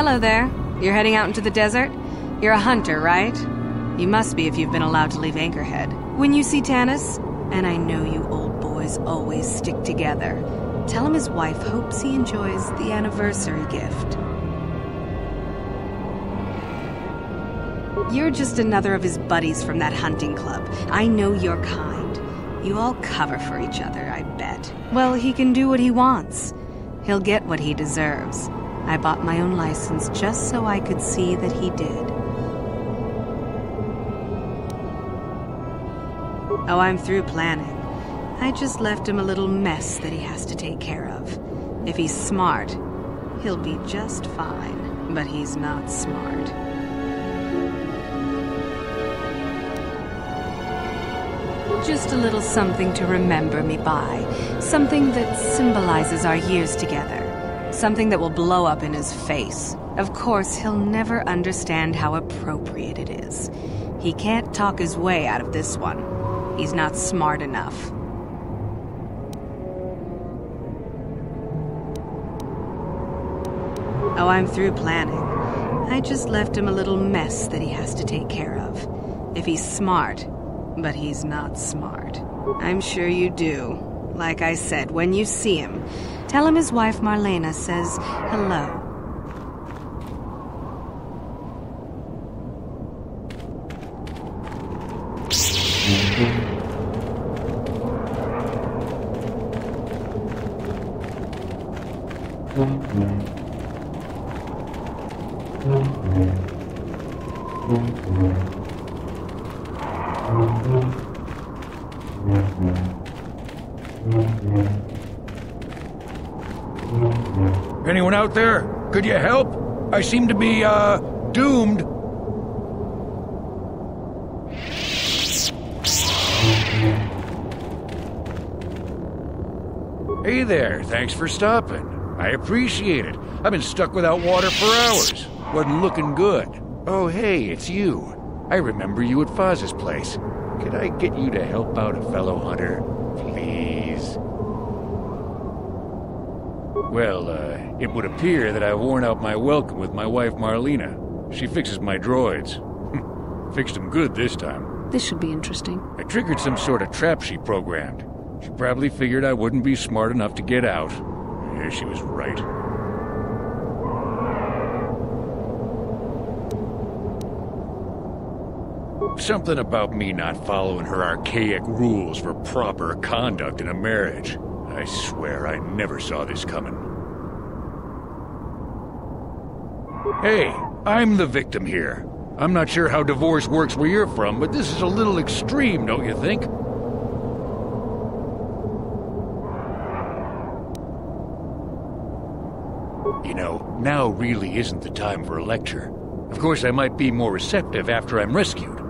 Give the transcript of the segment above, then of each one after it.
Hello there. You're heading out into the desert? You're a hunter, right? You must be if you've been allowed to leave Anchorhead. When you see Tanis, and I know you old boys always stick together, tell him his wife hopes he enjoys the anniversary gift. You're just another of his buddies from that hunting club. I know your kind. You all cover for each other, I bet. Well, he can do what he wants. He'll get what he deserves. I bought my own license just so I could see that he did. Oh, I'm through planning. I just left him a little mess that he has to take care of. If he's smart, he'll be just fine. But he's not smart. Just a little something to remember me by. Something that symbolizes our years together. Something that will blow up in his face. Of course, he'll never understand how appropriate it is. He can't talk his way out of this one. He's not smart enough. Oh, I'm through planning. I just left him a little mess that he has to take care of. If he's smart, but he's not smart. I'm sure you do. Like I said, when you see him, tell him his wife Marlena says hello. Anyone out there? Could you help? I seem to be, doomed. Hey there, thanks for stopping. I appreciate it. I've been stuck without water for hours. Wasn't looking good. Oh, hey, it's you. I remember you at Foz's place. Could I get you to help out a fellow hunter? Please? Well, it would appear that I've worn out my welcome with my wife Marlena. She fixes my droids. Fixed them good this time. This should be interesting. I triggered some sort of trap she programmed. She probably figured I wouldn't be smart enough to get out. Yeah, she was right. Something about me not following her archaic rules for proper conduct in a marriage. I swear I never saw this coming. Hey, I'm the victim here. I'm not sure how divorce works where you're from, but this is a little extreme, don't you think? You know, now really isn't the time for a lecture. Of course, I might be more receptive after I'm rescued.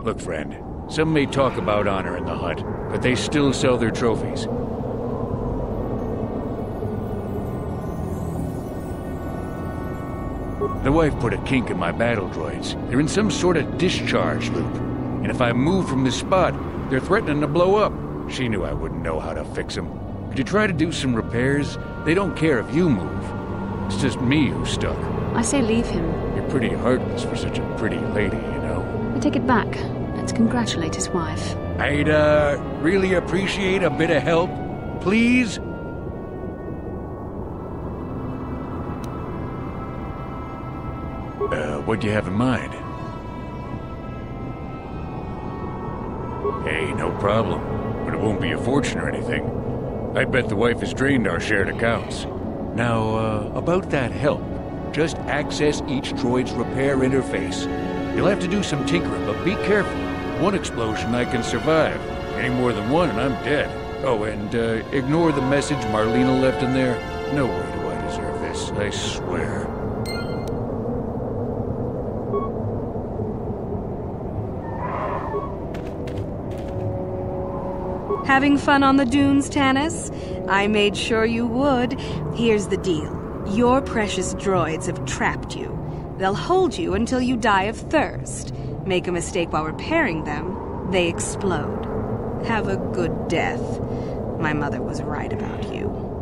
Look, friend, some may talk about honor in the hunt, but they still sell their trophies. The wife put a kink in my battle droids. They're in some sort of discharge loop. And if I move from this spot, they're threatening to blow up. She knew I wouldn't know how to fix them. Could you try to do some repairs? They don't care if you move. It's just me who's stuck. I say leave him. You're pretty heartless for such a pretty lady, you know. I take it back. Let's congratulate his wife. I'd, really appreciate a bit of help. Please? What do you have in mind? Hey, no problem. But it won't be a fortune or anything. I bet the wife has drained our shared accounts. Now, about that help. Just access each droid's repair interface. You'll have to do some tinkering, but be careful. One explosion I can survive. Any more than one and I'm dead. Oh, and ignore the message Marlena left in there. No way do I deserve this, I swear. Having fun on the dunes, Tanis? I made sure you would. Here's the deal. Your precious droids have trapped you. They'll hold you until you die of thirst. Make a mistake while repairing them, they explode. Have a good death. My mother was right about you.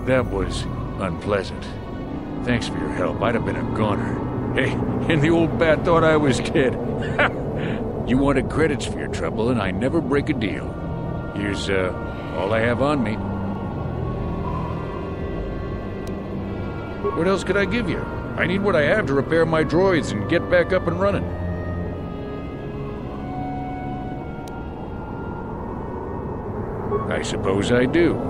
That was unpleasant. Thanks for your help. I'd have been a goner. Hey, and the old bat thought I was dead. You wanted credits for your trouble, and I never break a deal. Here's, all I have on me. What else could I give you? I need what I have to repair my droids and get back up and running. I suppose I do.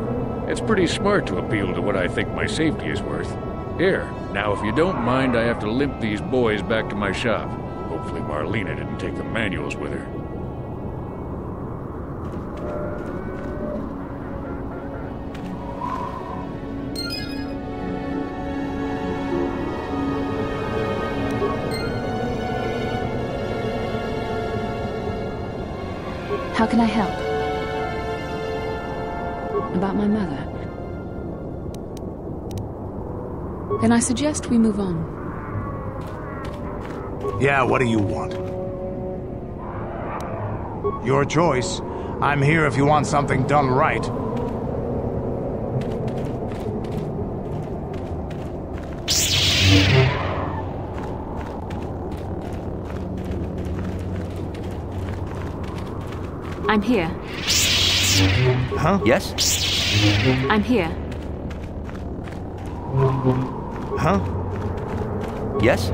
It's pretty smart to appeal to what I think my safety is worth. Here, now if you don't mind, I have to limp these boys back to my shop. Hopefully Marlena didn't take the manuals with her. How can I help? About my mother? Then I suggest we move on. Yeah, what do you want? Your choice. I'm here if you want something done right. I'm here. Huh? Yes? I'm here. Huh? Yes?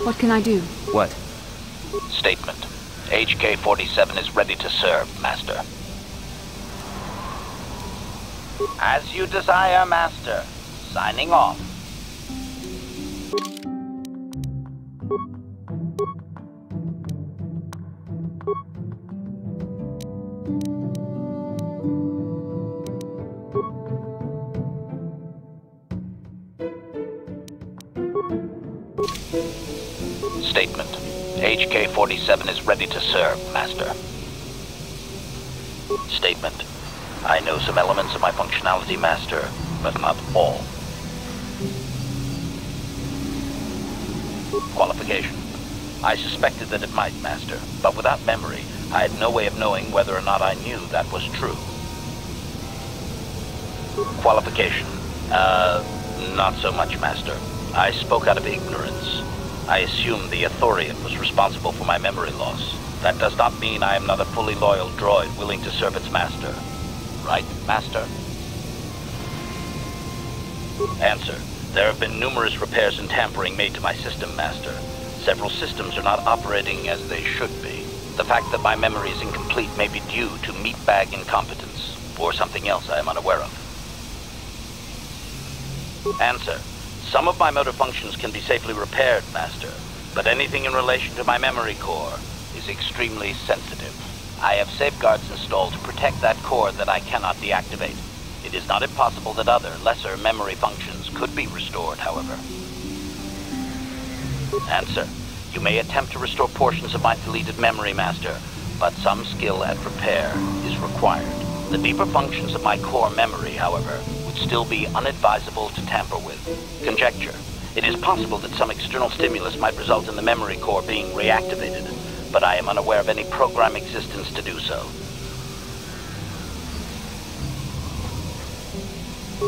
What can I do? What? Statement. HK-47 is ready to serve, Master. As you desire, Master. Signing off. Statement. HK-47 is ready to serve, Master. Statement. I know some elements of my functionality, Master, but not all. Qualification. I suspected that it might, Master, but without memory, I had no way of knowing whether or not I knew that was true. Qualification. Not so much, Master. I spoke out of ignorance. I assumed the Authorian was responsible for my memory loss. That does not mean I am not a fully loyal droid willing to serve its master. Right, Master? Answer. There have been numerous repairs and tampering made to my system, Master. Several systems are not operating as they should be. The fact that my memory is incomplete may be due to meatbag incompetence, or something else I am unaware of. Answer. Some of my motor functions can be safely repaired, Master, but anything in relation to my memory core is extremely sensitive. I have safeguards installed to protect that core that I cannot deactivate. It is not impossible that other, lesser memory functions could be restored, however. Answer. You may attempt to restore portions of my deleted memory, Master, but some skill at repair is required. The deeper functions of my core memory, however, would still be unadvisable to tamper with. Conjecture. It is possible that some external stimulus might result in the memory core being reactivated, but I am unaware of any program existence to do so.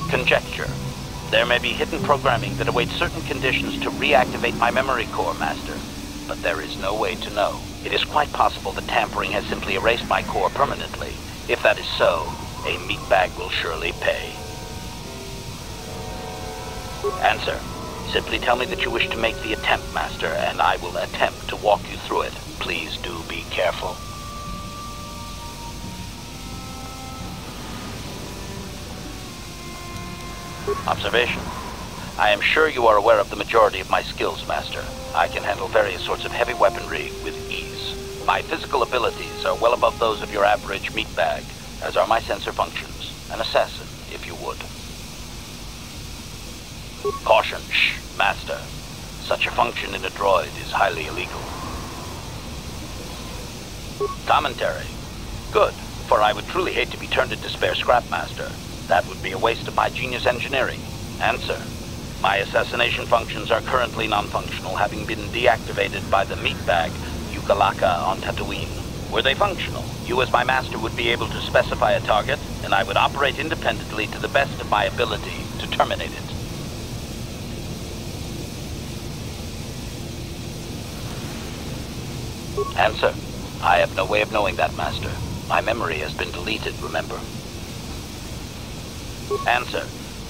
Conjecture. There may be hidden programming that awaits certain conditions to reactivate my memory core, Master, but there is no way to know. It is quite possible that tampering has simply erased my core permanently. If that is so, a meatbag will surely pay. Answer. Simply tell me that you wish to make the attempt, Master, and I will attempt to walk you through it. Please do be careful. Observation. I am sure you are aware of the majority of my skills, Master. I can handle various sorts of heavy weaponry with ease. My physical abilities are well above those of your average meatbag, as are my sensor functions. An assassin, if you would. Caution, shh, Master. Such a function in a droid is highly illegal. Commentary. Good, for I would truly hate to be turned into spare scrap, Master. That would be a waste of my genius engineering. Answer. My assassination functions are currently non-functional, having been deactivated by the meatbag Ukalaka on Tatooine. Were they functional, you as my master would be able to specify a target, and I would operate independently to the best of my ability to terminate it. Answer. I have no way of knowing that, Master. My memory has been deleted, remember? Answer.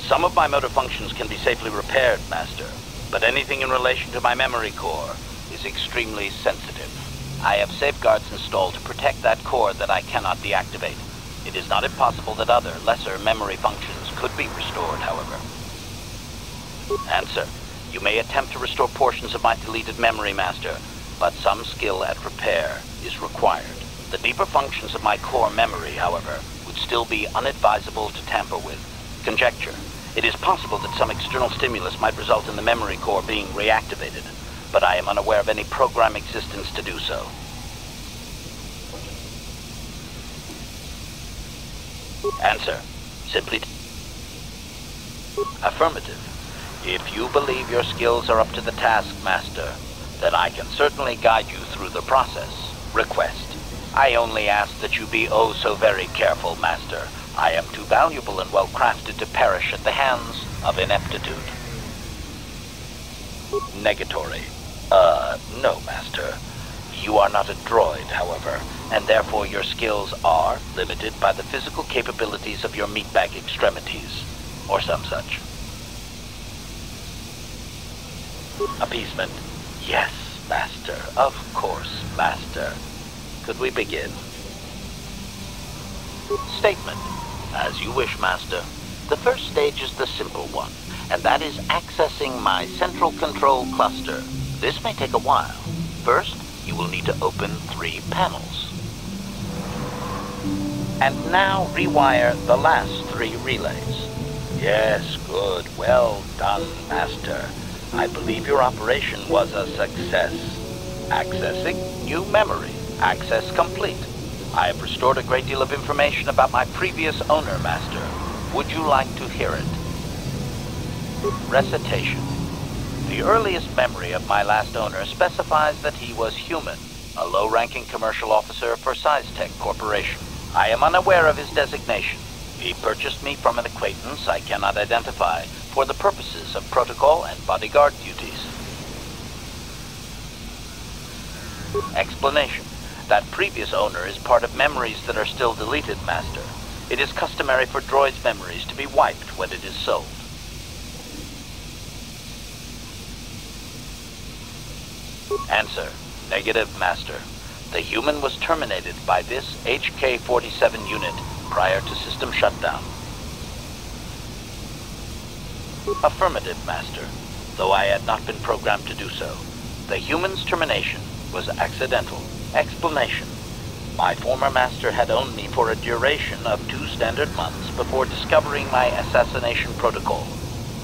Some of my motor functions can be safely repaired, Master, but anything in relation to my memory core is extremely sensitive. I have safeguards installed to protect that core that I cannot deactivate. It is not impossible that other, lesser memory functions could be restored, however. Answer. You may attempt to restore portions of my deleted memory, Master, but some skill at repair is required. The deeper functions of my core memory, however, would still be unadvisable to tamper with. Conjecture. It is possible that some external stimulus might result in the memory core being reactivated, but I am unaware of any program existence to do so. Answer. Simply... Affirmative. If you believe your skills are up to the task, Master, then I can certainly guide you through the process. Request. I only ask that you be oh so very careful, Master. I am too valuable and well-crafted to perish at the hands of ineptitude. Negatory. No, Master. You are not a droid, however, and therefore your skills are limited by the physical capabilities of your meatbag extremities, or some such. Appeasement. Yes, Master. Of course, Master. Could we begin? Statement. As you wish, Master. The first stage is the simple one, and that is accessing my central control cluster. This may take a while. First, you will need to open 3 panels. And now rewire the last 3 relays. Yes, good. Well done, Master. I believe your operation was a success. Accessing new memory. Access complete. I have restored a great deal of information about my previous owner, Master. Would you like to hear it? Recitation. The earliest memory of my last owner specifies that he was human, a low-ranking commercial officer for SizeTech Corporation. I am unaware of his designation. He purchased me from an acquaintance I cannot identify for the purposes of protocol and bodyguard duties. Explanation. That previous owner is part of memories that are still deleted, Master. It is customary for droids' memories to be wiped when it is sold. Answer. Negative, Master. The human was terminated by this HK-47 unit prior to system shutdown. Affirmative, Master. Though I had not been programmed to do so. The human's termination was accidental. Explanation. My former master had owned me for a duration of 2 standard months before discovering my assassination protocol.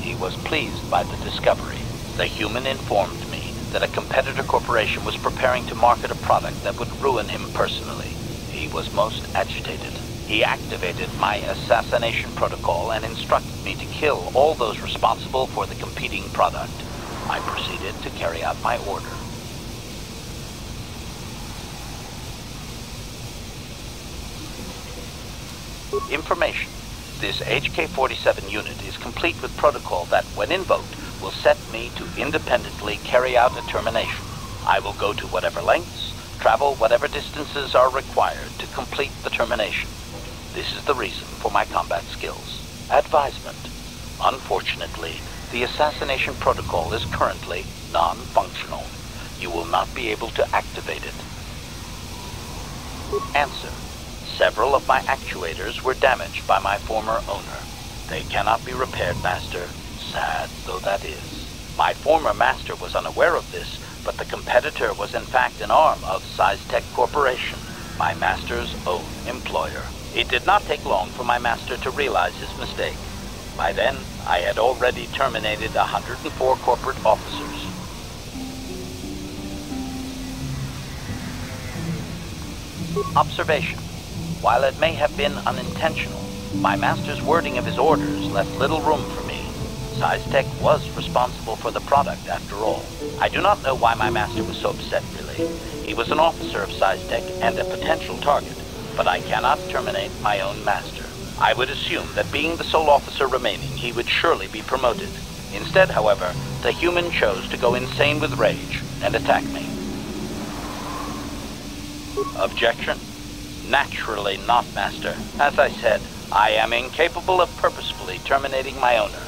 He was pleased by the discovery. The human informed me that a competitor corporation was preparing to market a product that would ruin him personally. He was most agitated. He activated my assassination protocol and instructed me to kill all those responsible for the competing product. I proceeded to carry out my order. Information. This HK-47 unit is complete with protocol that, when invoked, will set me to independently carry out a termination. I will go to whatever lengths, travel whatever distances are required to complete the termination. This is the reason for my combat skills. Advisement. Unfortunately, The assassination protocol is currently non-functional. You will not be able to activate it. Answer. Several of my actuators were damaged by my former owner. They cannot be repaired, Master, sad though that is. My former master was unaware of this, but the competitor was in fact an arm of SeisTech Corporation, my master's own employer. It did not take long for my master to realize his mistake. By then, I had already terminated 104 corporate officers. Observation. While it may have been unintentional, my master's wording of his orders left little room for me. SeisTech was responsible for the product, after all. I do not know why my master was so upset, really. He was an officer of SeisTech and a potential target, but I cannot terminate my own master. I would assume that being the sole officer remaining, he would surely be promoted. Instead, however, the human chose to go insane with rage and attack me. Objection? Naturally not, Master. As I said, I am incapable of purposefully terminating my owner.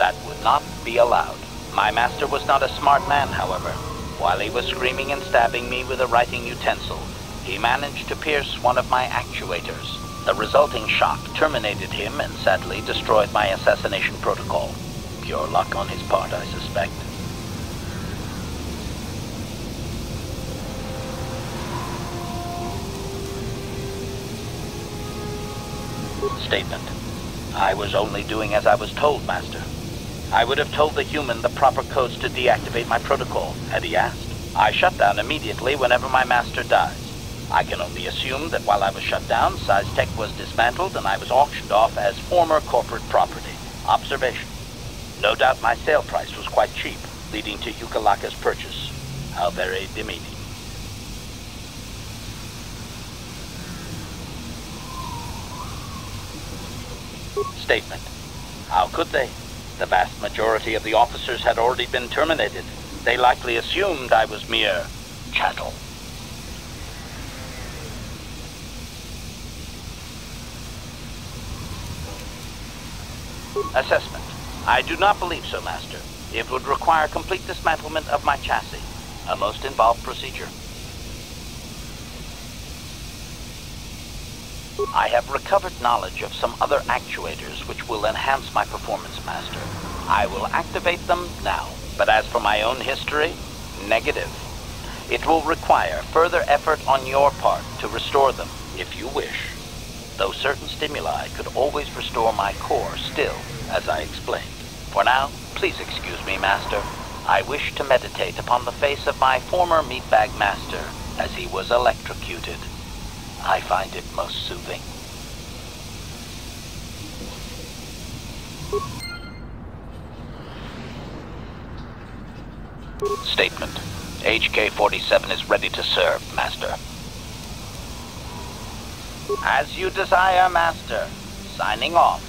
That would not be allowed. My master was not a smart man, however. While he was screaming and stabbing me with a writing utensil, he managed to pierce one of my actuators. The resulting shock terminated him and sadly destroyed my assassination protocol. Pure luck on his part, I suspect. Statement. I was only doing as I was told, Master. I would have told the human the proper codes to deactivate my protocol, had he asked. I shut down immediately whenever my master dies. I can only assume that while I was shut down, SeisTech was dismantled and I was auctioned off as former corporate property. Observation. No doubt my sale price was quite cheap, leading to Yukalaka's purchase. How very demeaning. Statement. How could they? The vast majority of the officers had already been terminated. They likely assumed I was mere chattel. Assessment. I do not believe so, Master. It would require complete dismantlement of my chassis, a most involved procedure. I have recovered knowledge of some other actuators which will enhance my performance, Master. I will activate them now. But as for my own history, negative. It will require further effort on your part to restore them, if you wish. Though certain stimuli could always restore my core still, as I explained. For now, please excuse me, Master. I wish to meditate upon the face of my former meatbag master as he was electrocuted. I find it most soothing. Statement. HK-47 is ready to serve, Master. As you desire, Master. Signing off.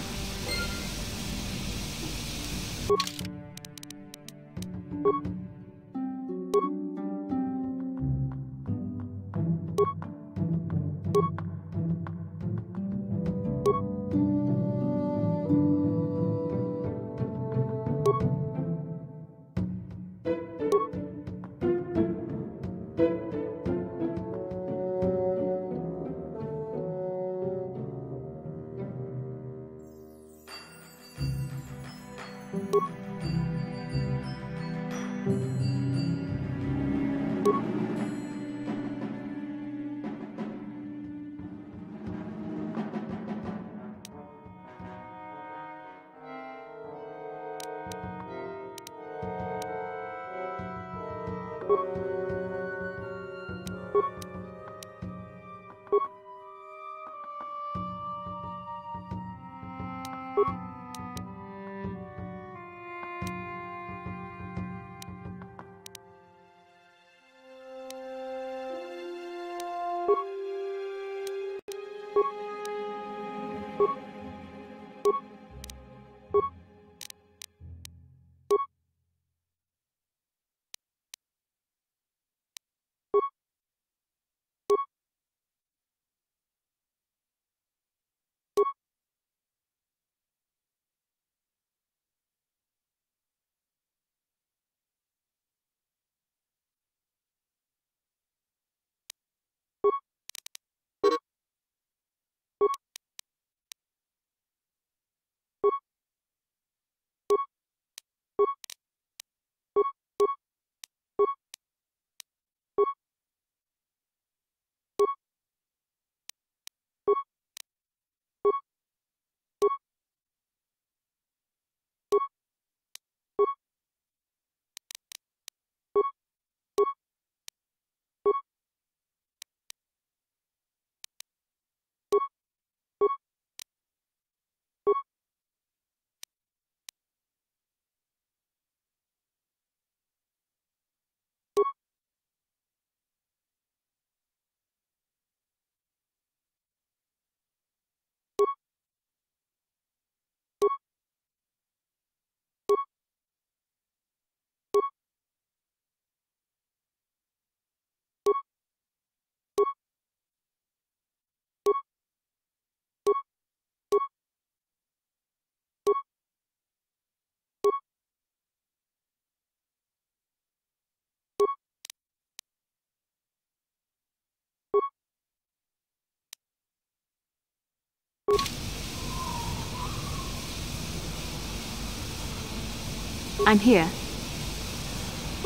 I'm here.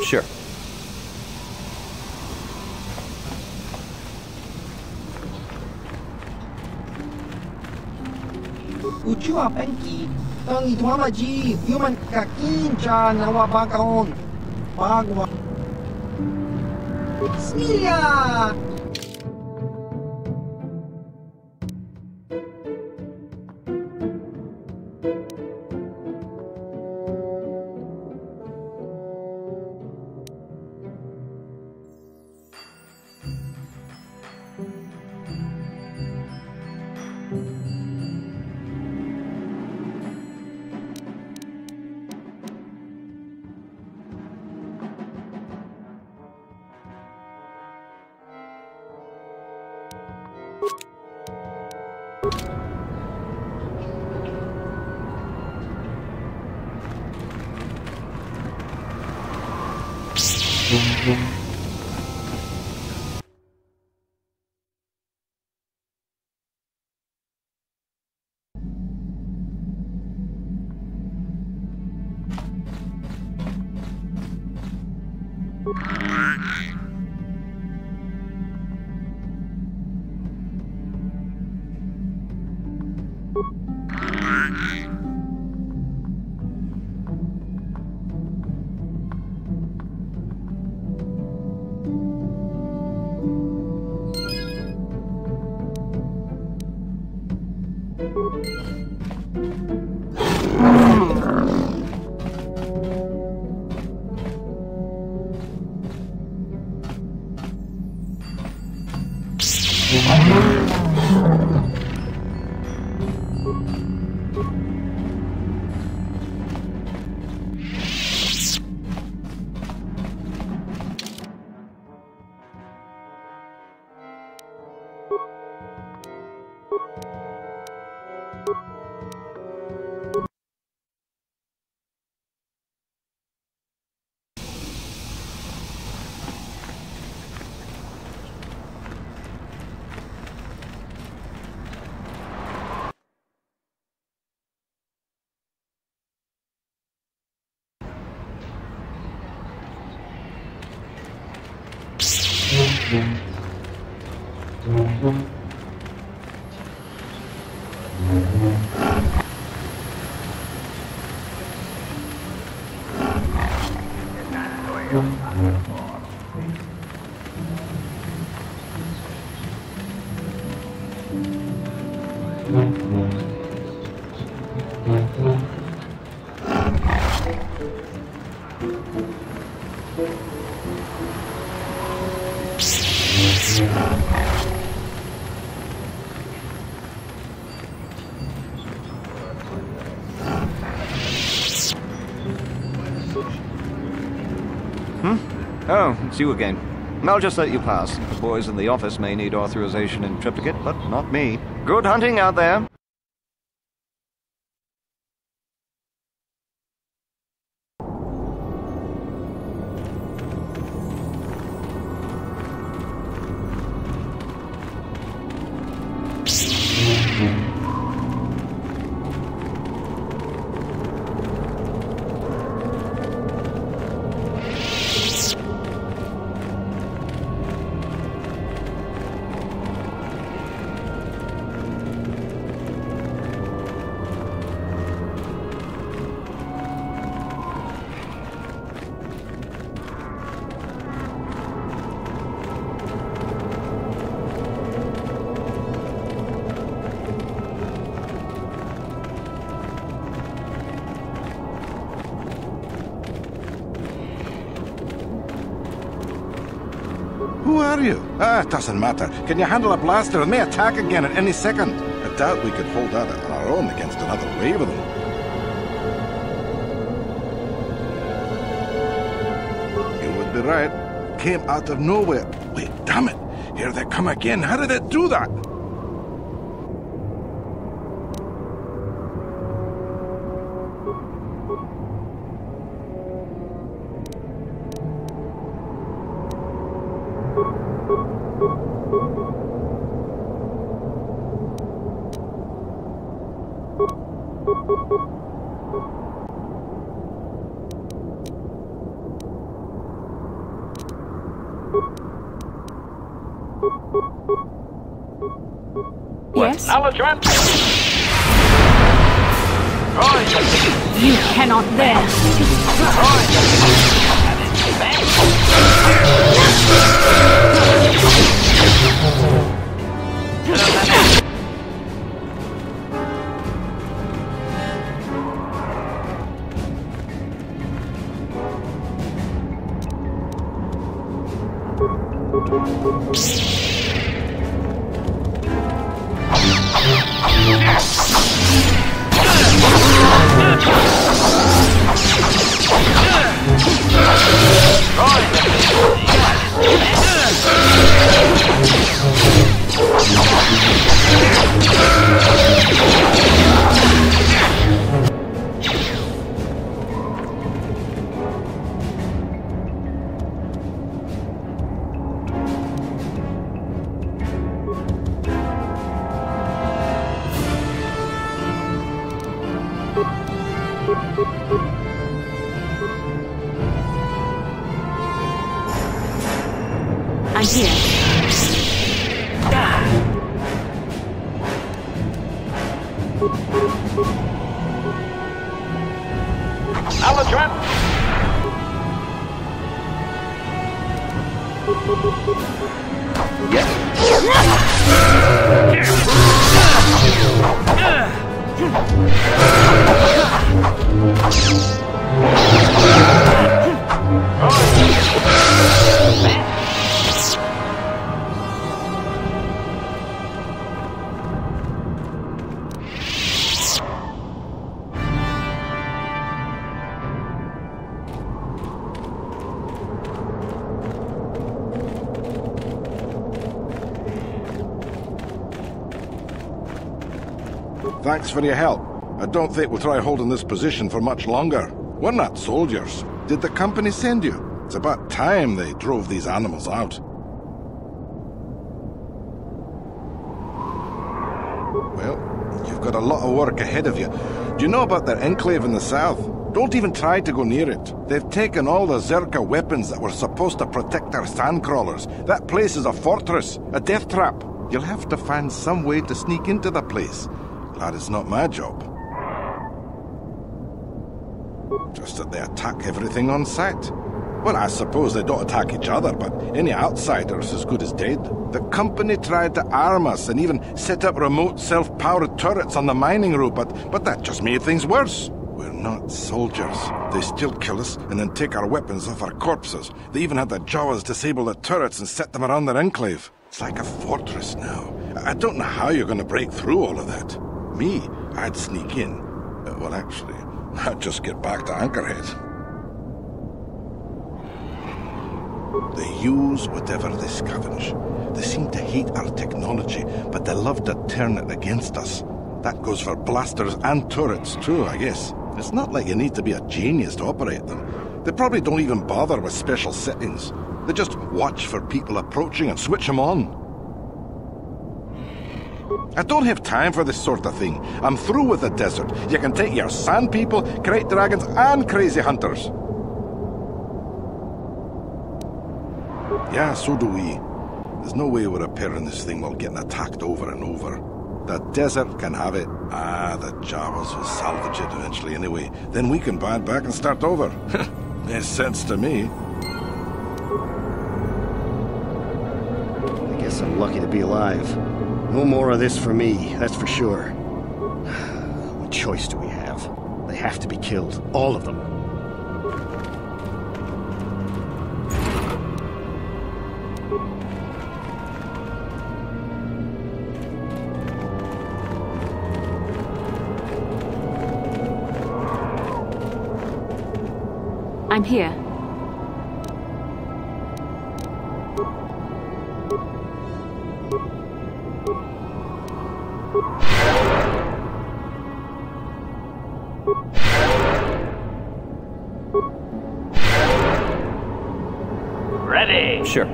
Sure. Uciła pęki, to i dłama dzi, human kakincha na łapakaon. Bagła. Smilia! Oh, it's you again. I'll just let you pass. The boys in the office may need authorization and triplicate, but not me. Good hunting out there. Who are you? It doesn't matter. Can you handle a blaster? It may attack again at any second. I doubt we could hold out on our own against another wave of them. You would be right. Came out of nowhere. Wait, damn it. Here they come again. How did it do that? Yes? Alutrant! You cannot bear. I'm here. Alutrant! Thanks for your help. I don't think we'll try holding this position for much longer. We're not soldiers. Did the company send you? It's about time they drove these animals out. Well, you've got a lot of work ahead of you. Do you know about their enclave in the south? Don't even try to go near it. They've taken all the Zerka weapons that were supposed to protect our sandcrawlers. That place is a fortress, a death trap. You'll have to find some way to sneak into the place. Glad it's not my job. Just that they attack everything on sight. Well, I suppose they don't attack each other, but any outsider's as good as dead. The company tried to arm us and even set up remote self-powered turrets on the mining route, but that just made things worse. We're not soldiers. They still kill us and then take our weapons off our corpses. They even had the Jawas disable the turrets and set them around their enclave. It's like a fortress now. I don't know how you're going to break through all of that. Me, I'd sneak in. Well, actually, I'd just get back to Anchorhead. They use whatever they scavenge. They seem to hate our technology, but they love to turn it against us. That goes for blasters and turrets too, I guess. It's not like you need to be a genius to operate them. They probably don't even bother with special settings. They just watch for people approaching and switch them on. I don't have time for this sort of thing. I'm through with the desert. You can take your sand people, crate dragons, and crazy hunters. Yeah, so do we. There's no way we're repairing this thing while getting attacked over and over. The desert can have it. Ah, the Jawas will salvage it eventually anyway. Then we can buy it back and start over. Makes sense to me. I guess I'm lucky to be alive. No more of this for me, that's for sure. What choice do we have? They have to be killed. All of them. I'm here. Ready? Sure.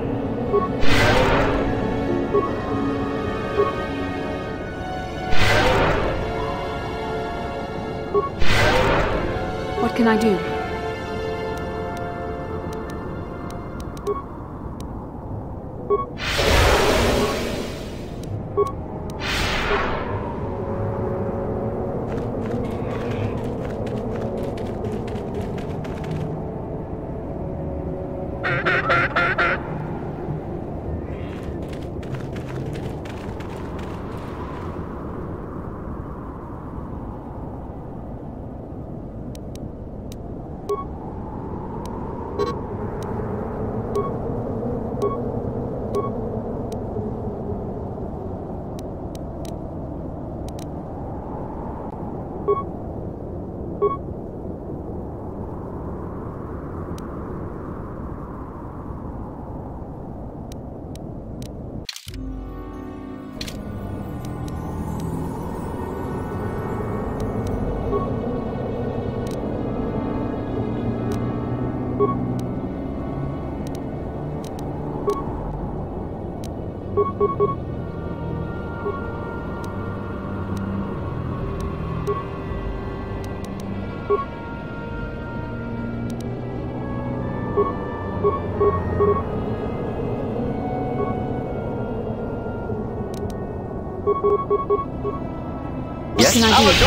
What can I do? What can I do?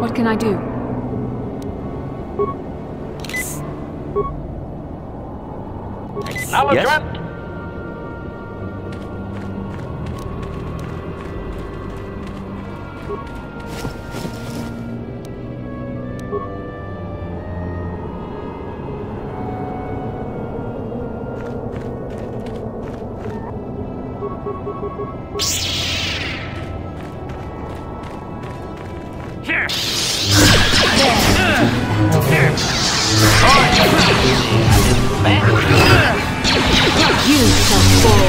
What can I do? Now Yes? Trent. You shall fall.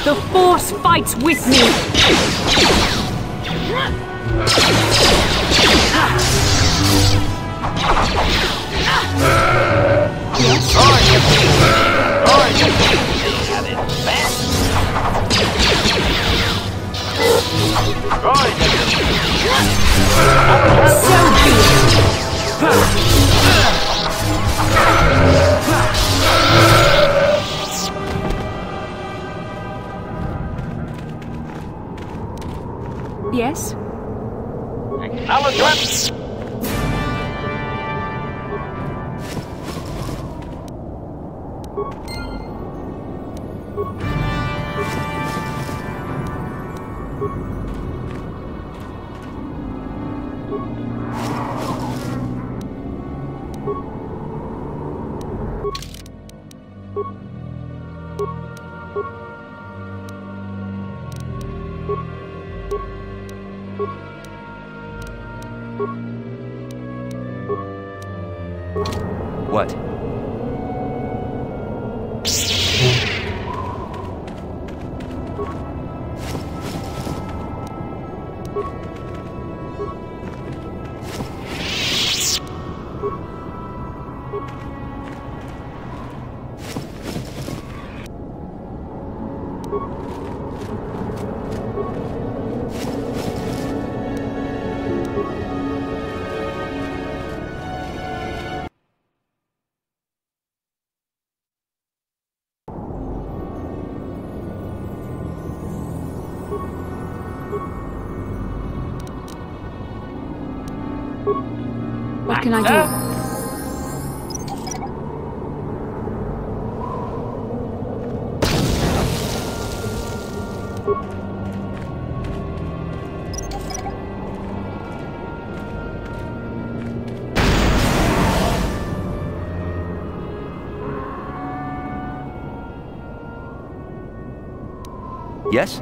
The Force fights with me! Yes? Acknowledgement! What? What can I do? Yes?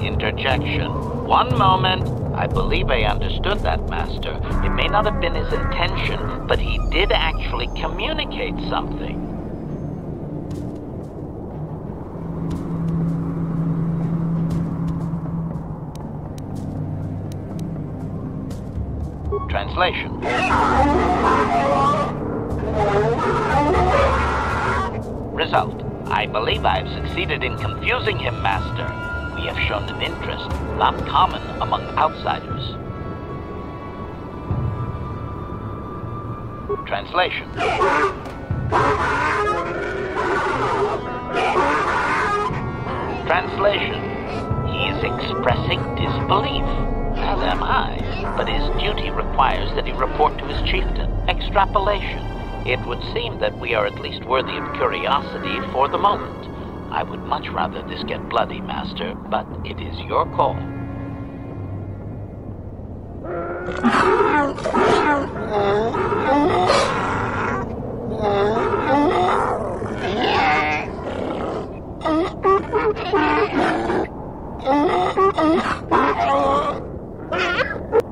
Interjection. One moment. I believe I understood that, Master. It may not have been his intention, but he did actually communicate something. Translation. Result. I believe I have succeeded in confusing him, Master. We have shown an interest not common among outsiders. Translation. Translation. He is expressing disbelief, as am I, but his duty requires that he report to his chieftain. Extrapolation. It would seem that we are at least worthy of curiosity for the moment. I would much rather this get bloody, Master, but it is your call.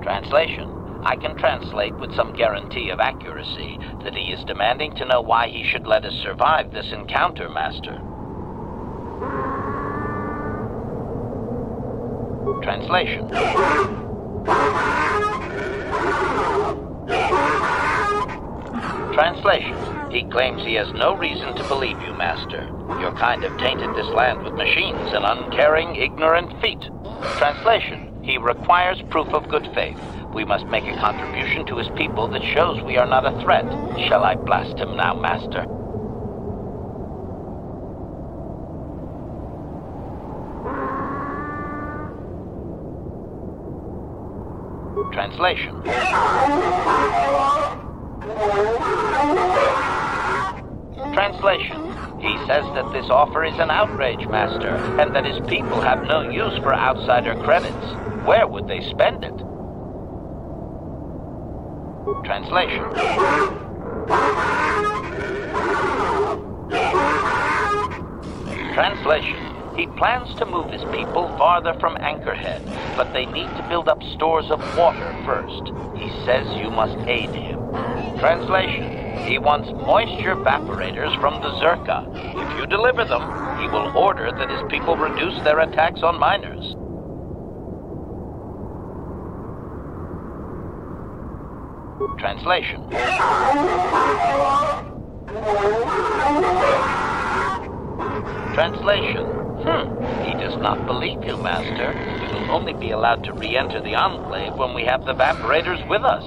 Translation. I can translate with some guarantee of accuracy that he is demanding to know why he should let us survive this encounter, Master. Translation. Translation. He claims he has no reason to believe you, Master. Your kind have tainted this land with machines and uncaring, ignorant feet. Translation. He requires proof of good faith. We must make a contribution to his people that shows we are not a threat. Shall I blast him now, Master? Translation. Translation. He says that this offer is an outrage, Master, and that his people have no use for outsider credits. Where would they spend it? Translation. Translation. He plans to move his people farther from Anchorhead, but they need to build up stores of water first. He says you must aid him. Translation. He wants moisture evaporators from the Zerka. If you deliver them, he will order that his people reduce their attacks on miners. Translation. Translation. He does not believe you, Master. We will only be allowed to re-enter the Enclave when we have the evaporators with us.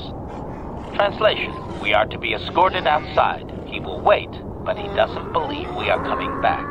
Translation. We are to be escorted outside. He will wait, but he doesn't believe we are coming back.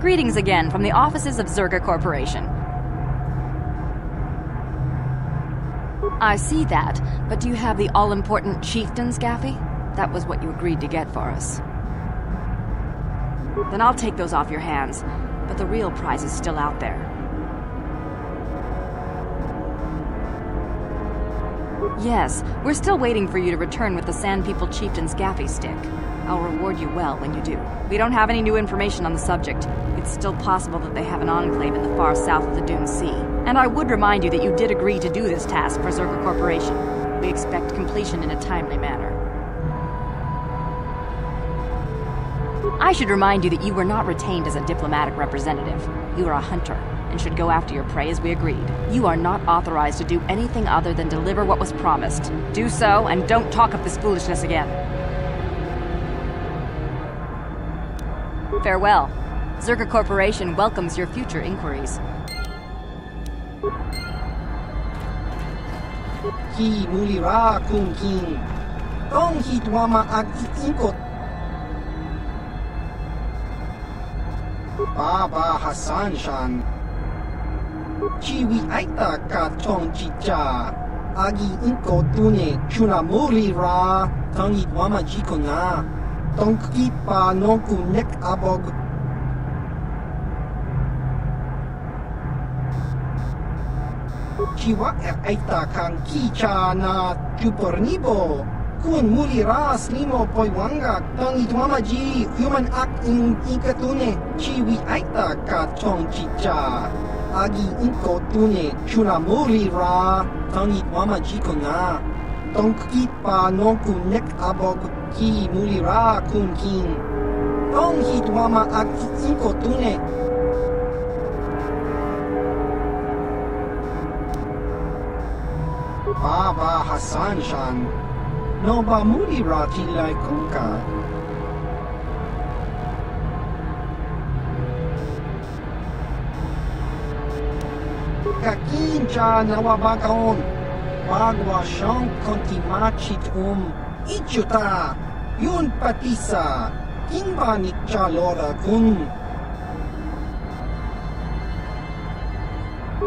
Greetings again from the offices of Zerga Corporation. I see that, but do you have the all-important chieftain, Scaffy? That was what you agreed to get for us. Then I'll take those off your hands, but the real prize is still out there. Yes, we're still waiting for you to return with the Sand People Chieftain's Scaffy stick. I'll reward you well when you do. We don't have any new information on the subject. It's still possible that they have an enclave in the far south of the Dune Sea. And I would remind you that you did agree to do this task for Zerga Corporation. We expect completion in a timely manner. I should remind you that you were not retained as a diplomatic representative. You are a hunter, and should go after your prey as we agreed. You are not authorized to do anything other than deliver what was promised. Do so, and don't talk of this foolishness again. Farewell. Zerga Corporation welcomes your future inquiries. Ki mulira kung king. Tong hitwama ag iikot. Baba Hassan Shan. Chiwi aita ka chong chicha. Agi inko tune chuna muri ra tangi wama jiko na. Tonki pa nonku nek abog. Chiwa aita kang kicha na chupornibo. Kun muri ra slimo poiwanga tangi wama ji human act in ikatune chiwi aita ka tong chicha. Agi inko tune chuna muri ra tangi wama jiko na. Tonki pa nonku nek abog ki muri ra kun kin. Tong hit wama ak inko tune. Baba Hassan Shan. No ba muri ra tilai kuka. Kakincha nawabakaon. Bagwa siyang kontimachit ichuta. Yun patisa. Kinbanik chalora kun.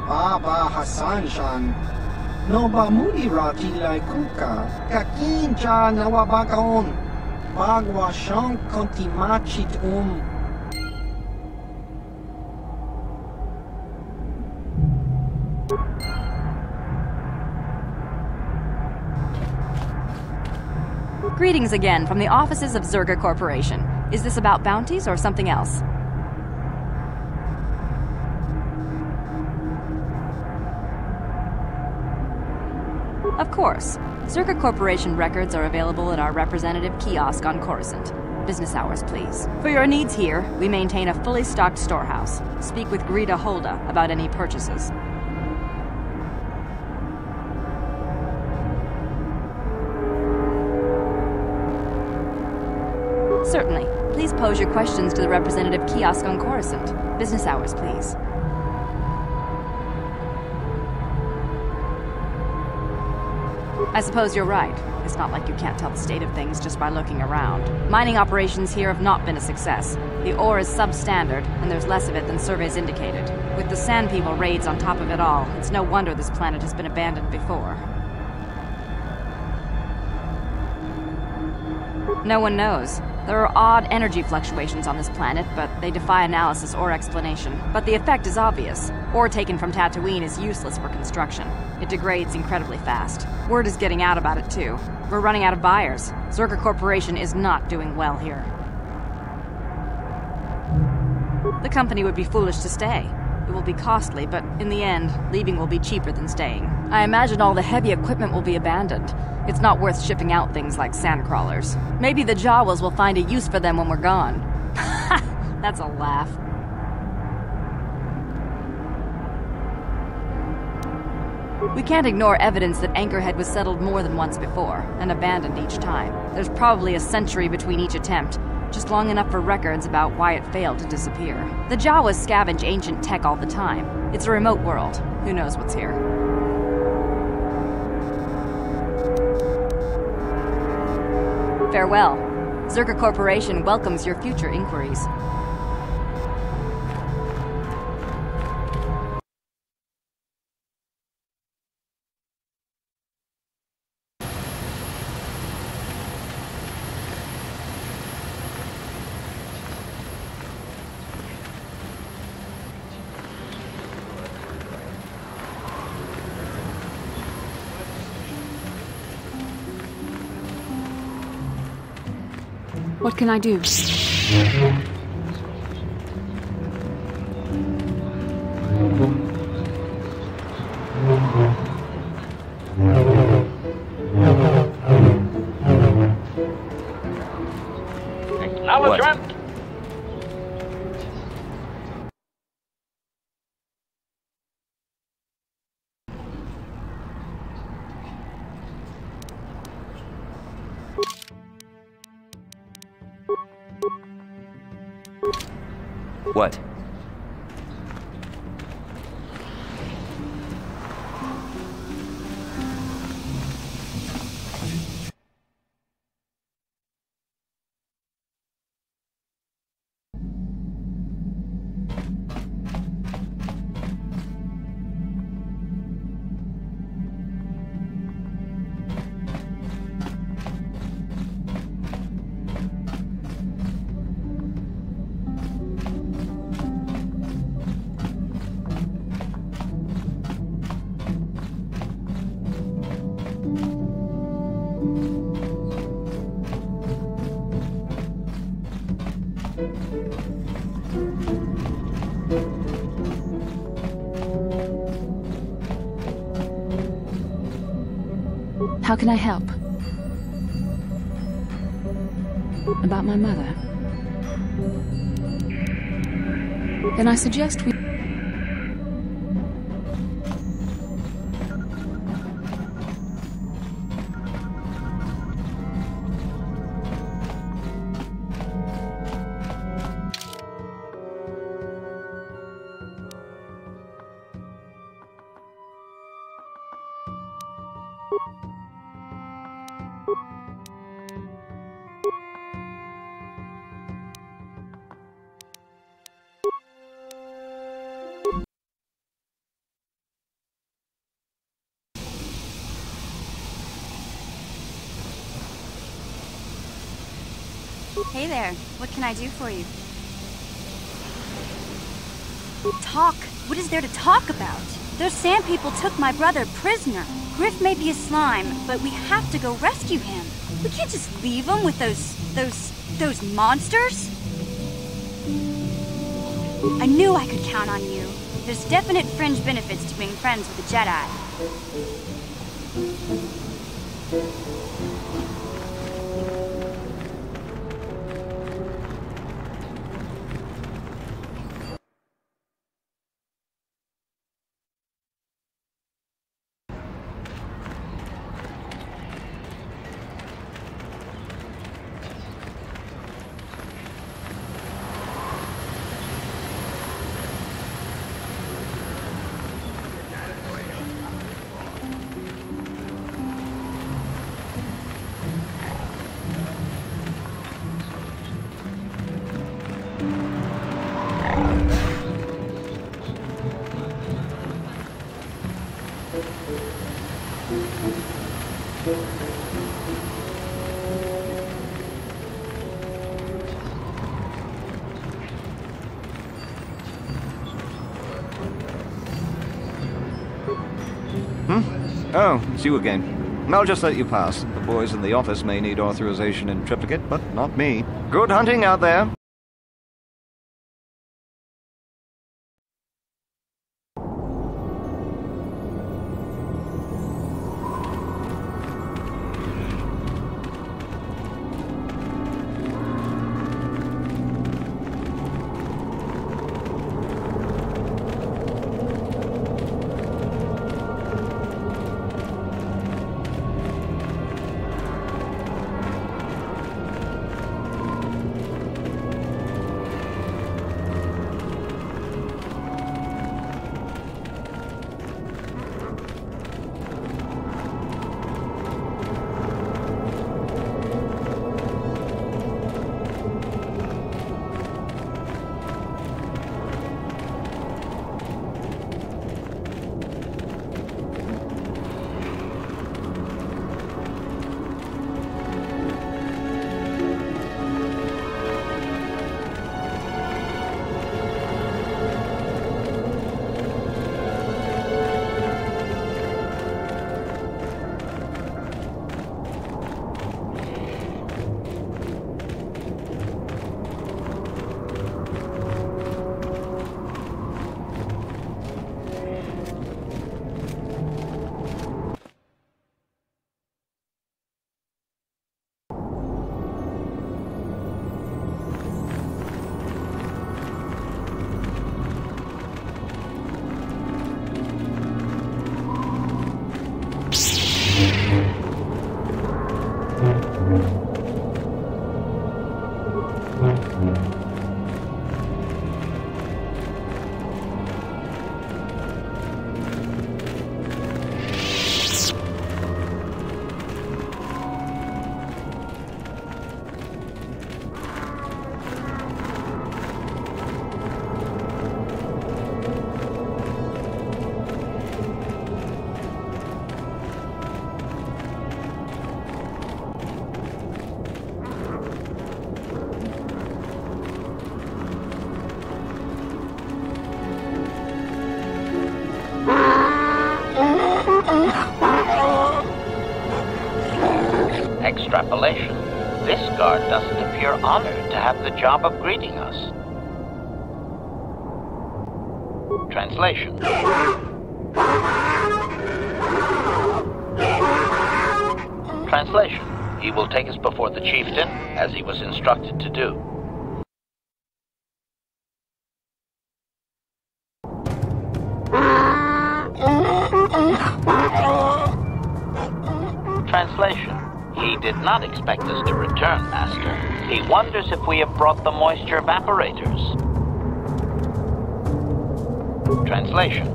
Baba Hassan Shan. No ba muri ra tilai kuka. Kakincha nawabakaon. Bagwa siyang kontimachit Greetings again from the offices of Zerga Corporation. Is this about bounties or something else? Of course. Zerga Corporation records are available at our representative kiosk on Coruscant. Business hours, please. For your needs here, we maintain a fully stocked storehouse. Speak with Greta Holda about any purchases. Certainly. Please pose your questions to the representative kiosk on Coruscant. Business hours, please. I suppose you're right. It's not like you can't tell the state of things just by looking around. Mining operations here have not been a success. The ore is substandard, and there's less of it than surveys indicated. With the Sand People raids on top of it all, it's no wonder this planet has been abandoned before. No one knows. There are odd energy fluctuations on this planet, but they defy analysis or explanation. But the effect is obvious. Ore taken from Tatooine is useless for construction. It degrades incredibly fast. Word is getting out about it, too. We're running out of buyers. Zerga Corporation is not doing well here. The company would be foolish to stay. It will be costly, but in the end, leaving will be cheaper than staying. I imagine all the heavy equipment will be abandoned. It's not worth shipping out things like sandcrawlers. Maybe the Jawas will find a use for them when we're gone. That's a laugh. We can't ignore evidence that Anchorhead was settled more than once before, and abandoned each time. There's probably a century between each attempt, just long enough for records about why it failed to disappear. The Jawas scavenge ancient tech all the time. It's a remote world. Who knows what's here? Farewell. Zerga Corporation welcomes your future inquiries. What can I do? Acknowledgement. What? How can I help? About my mother? Then I suggest we... Hey there, what can I do for you? Talk? What is there to talk about? Those sand people took my brother prisoner. Griff may be a slime, but we have to go rescue him. We can't just leave him with those monsters. I knew I could count on you. There's definite fringe benefits to being friends with a Jedi. Oh, it's you again. I'll just let you pass. The boys in the office may need authorization and triplicate, but not me. Good hunting out there. Extrapolation. This guard doesn't appear honored to have the job of greeting us. Translation. Translation. He will take us before the chieftain, as he was instructed to do. Translation. He did not expect us to return, Master. He wonders if we have brought the moisture evaporators. Translation.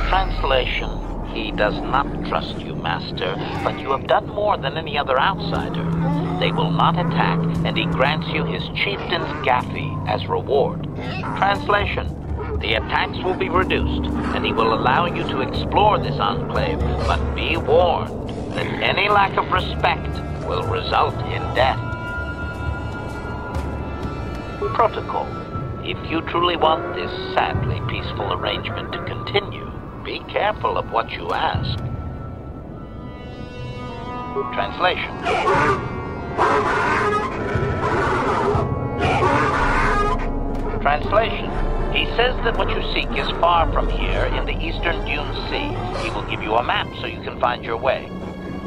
Translation. He does not trust you, Master, but you have done more than any other outsider. They will not attack, and he grants you his chieftain's gaffy as reward. Translation. The attacks will be reduced, and he will allow you to explore this enclave, but be warned that any lack of respect will result in death. Protocol. If you truly want this sadly peaceful arrangement to continue, be careful of what you ask. Translation. Translation. He says that what you seek is far from here in the Eastern Dune Sea. He will give you a map so you can find your way.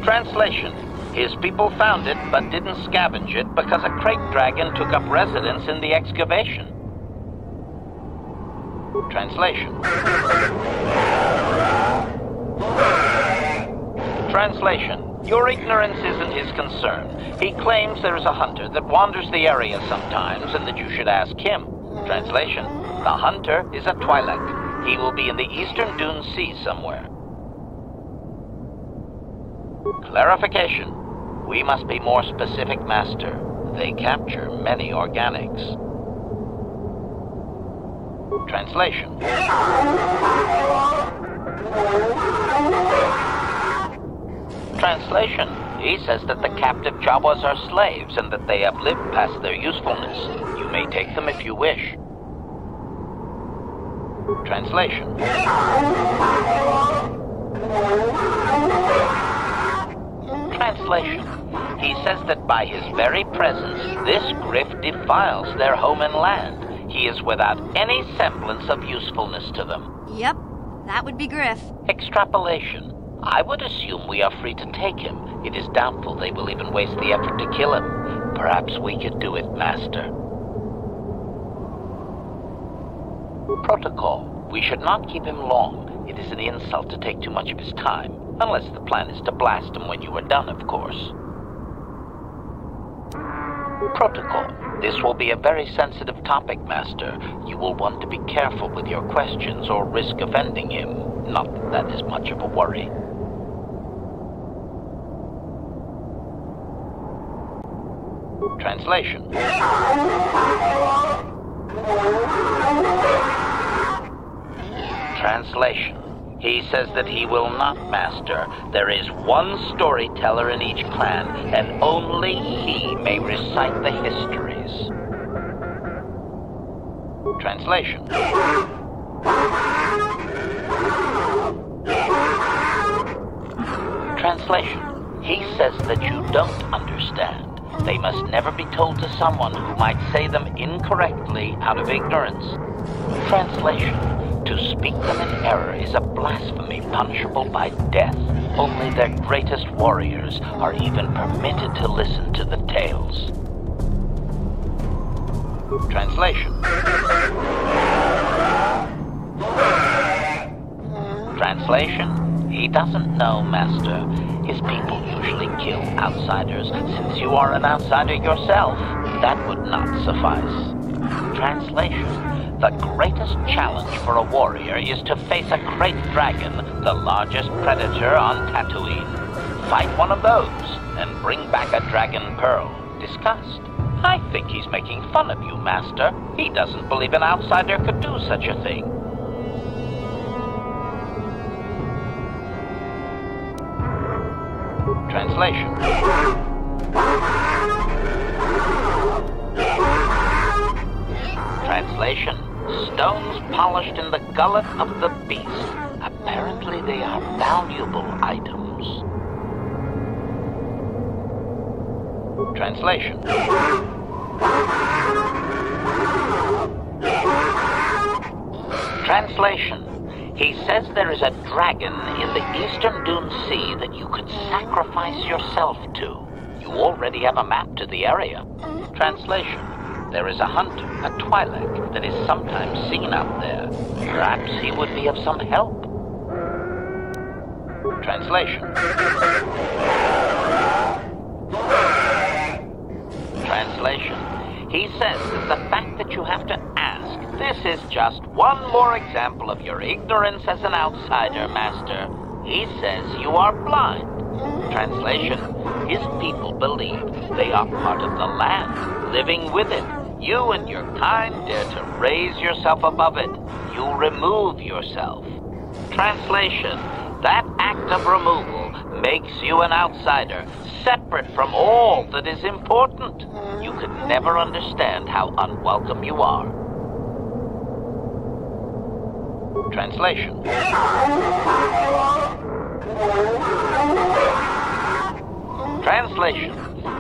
Translation. His people found it but didn't scavenge it because a crate dragon took up residence in the excavation. Translation. Translation. Your ignorance isn't his concern. He claims there is a hunter that wanders the area sometimes and that you should ask him. Translation. The hunter is a Twi'lek. He will be in the Eastern Dune Sea somewhere. Clarification. We must be more specific, Master. They capture many organics. Translation. Translation. He says that the captive Jawas are slaves and that they have lived past their usefulness. You may take them if you wish. Translation. Translation. He says that by his very presence, this Griff defiles their home and land. He is without any semblance of usefulness to them. Yep, that would be Griff. Extrapolation. I would assume we are free to take him. It is doubtful they will even waste the effort to kill him. Perhaps we could do it, Master. Protocol. We should not keep him long. It is an insult to take too much of his time. Unless the plan is to blast him when you are done, of course. Protocol. This will be a very sensitive topic, Master. You will want to be careful with your questions or risk offending him. Not that that is much of a worry. Translation. Translation. He says that he will not, Master. There is one storyteller in each clan, and only he may recite the histories. Translation. Translation. He says that you don't understand. They must never be told to someone who might say them incorrectly out of ignorance. Translation. To speak them in error is a blasphemy punishable by death. Only their greatest warriors are even permitted to listen to the tales. Translation. Translation. He doesn't know, Master. His people usually kill outsiders. Since you are an outsider yourself, that would not suffice. Translation. The greatest challenge for a warrior is to face a crate dragon, the largest predator on Tatooine. Fight one of those, and bring back a dragon pearl. Discussed. I think he's making fun of you, Master. He doesn't believe an outsider could do such a thing. Translation. Translation. Stones polished in the gullet of the beast. Apparently they are valuable items. Translation. Translation. He says there is a dragon in the Eastern Dune Sea that you could sacrifice yourself to. You already have a map to the area. Translation. There is a hunter, a Twi'lek, that is sometimes seen out there. Perhaps he would be of some help. Translation. Translation. He says that the fact that you have to ask, this is just one more example of your ignorance as an outsider, Master. He says you are blind. Translation. His people believe they are part of the land, living with it. You and your kind dare to raise yourself above it. You remove yourself. Translation. That act of removal makes you an outsider, separate from all that is important. You could never understand how unwelcome you are. Translation. Translation.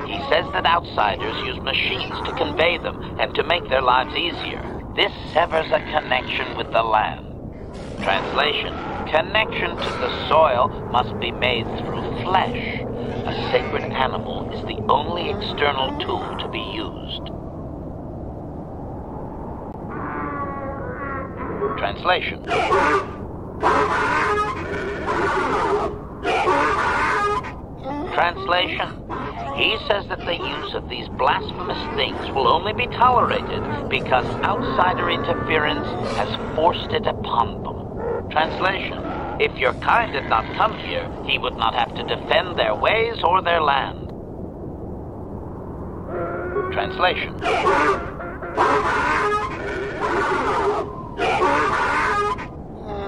He says that outsiders use machines to convey them and to make their lives easier. This severs a connection with the land. Translation. Connection to the soil must be made through flesh. A sacred animal is the only external tool to be used. Translation. Translation. He says that the use of these blasphemous things will only be tolerated because outsider interference has forced it upon them. Translation. If your kind had not come here, he would not have to defend their ways or their land. Translation.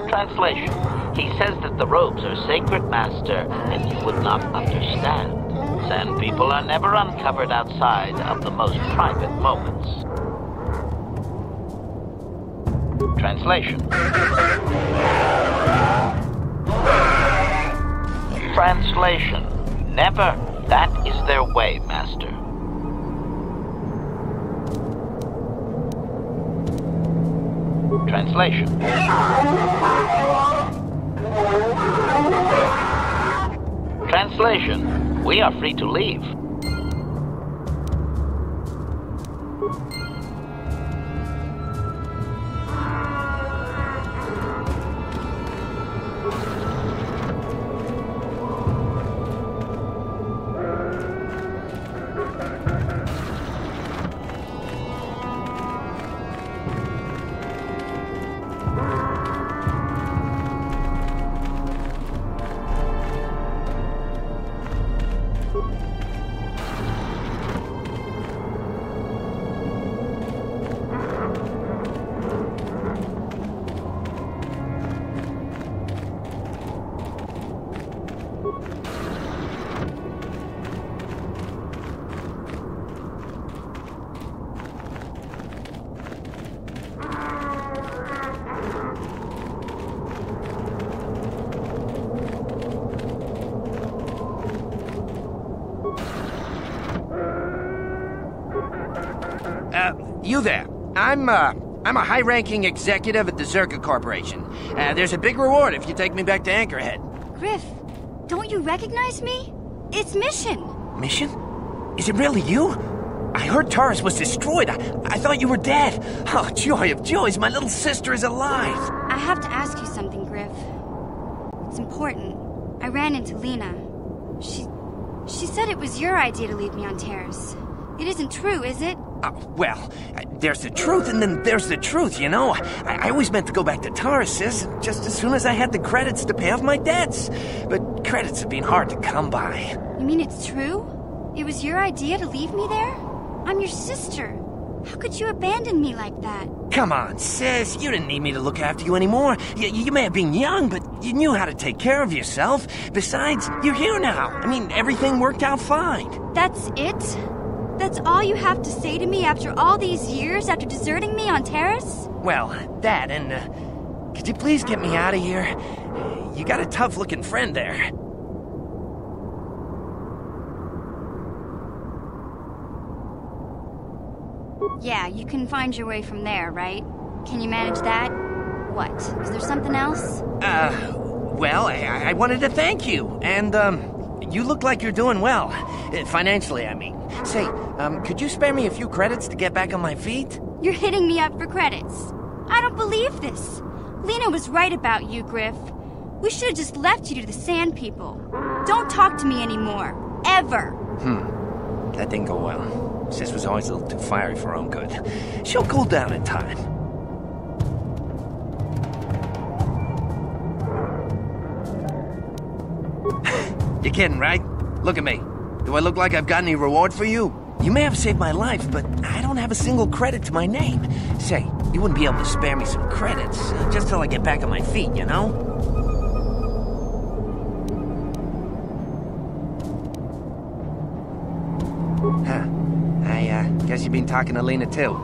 Translation. He says that the robes are sacred, Master, and you would not understand. Sand people are never uncovered outside of the most private moments. Translation. Translation. Never. That is their way, Master. Translation. Translation. We are free to leave. You there. I'm a high-ranking executive at the Zerka Corporation. There's a big reward if you take me back to Anchorhead. Griff, don't you recognize me? It's Mission. Mission? Is it really you? I heard Taurus was destroyed. I thought you were dead. Oh, joy of joys, my little sister is alive. I have to ask you something, Griff. It's important. I ran into Lena. She said it was your idea to leave me on Terrace. It isn't true, is it? Well, there's the truth and then there's the truth, you know. I always meant to go back to Taurus's just as soon as I had the credits to pay off my debts. But credits have been hard to come by. You mean it's true? It was your idea to leave me there? I'm your sister. How could you abandon me like that? Come on, sis. You didn't need me to look after you anymore. You may have been young, but you knew how to take care of yourself. Besides, you're here now. I mean, everything worked out fine. That's it? That's all you have to say to me after all these years, after deserting me on Terrace? Well, that and, could you please get me out of here? You got a tough-looking friend there. Yeah, you can find your way from there, right? Can you manage that? What? Is there something else? Well, I wanted to thank you, and, you look like you're doing well. Financially, I mean. Say, could you spare me a few credits to get back on my feet? You're hitting me up for credits. I don't believe this. Lena was right about you, Griff. We should have just left you to the Sand People. Don't talk to me anymore. Ever. That didn't go well. Sis was always a little too fiery for her own good. She'll cool down in time. You're kidding, right? Look at me. Do I look like I've got any reward for you? You may have saved my life, but I don't have a single credit to my name. Say, you wouldn't be able to spare me some credits, just till I get back on my feet, you know? Huh. I guess you've been talking to Lena, too.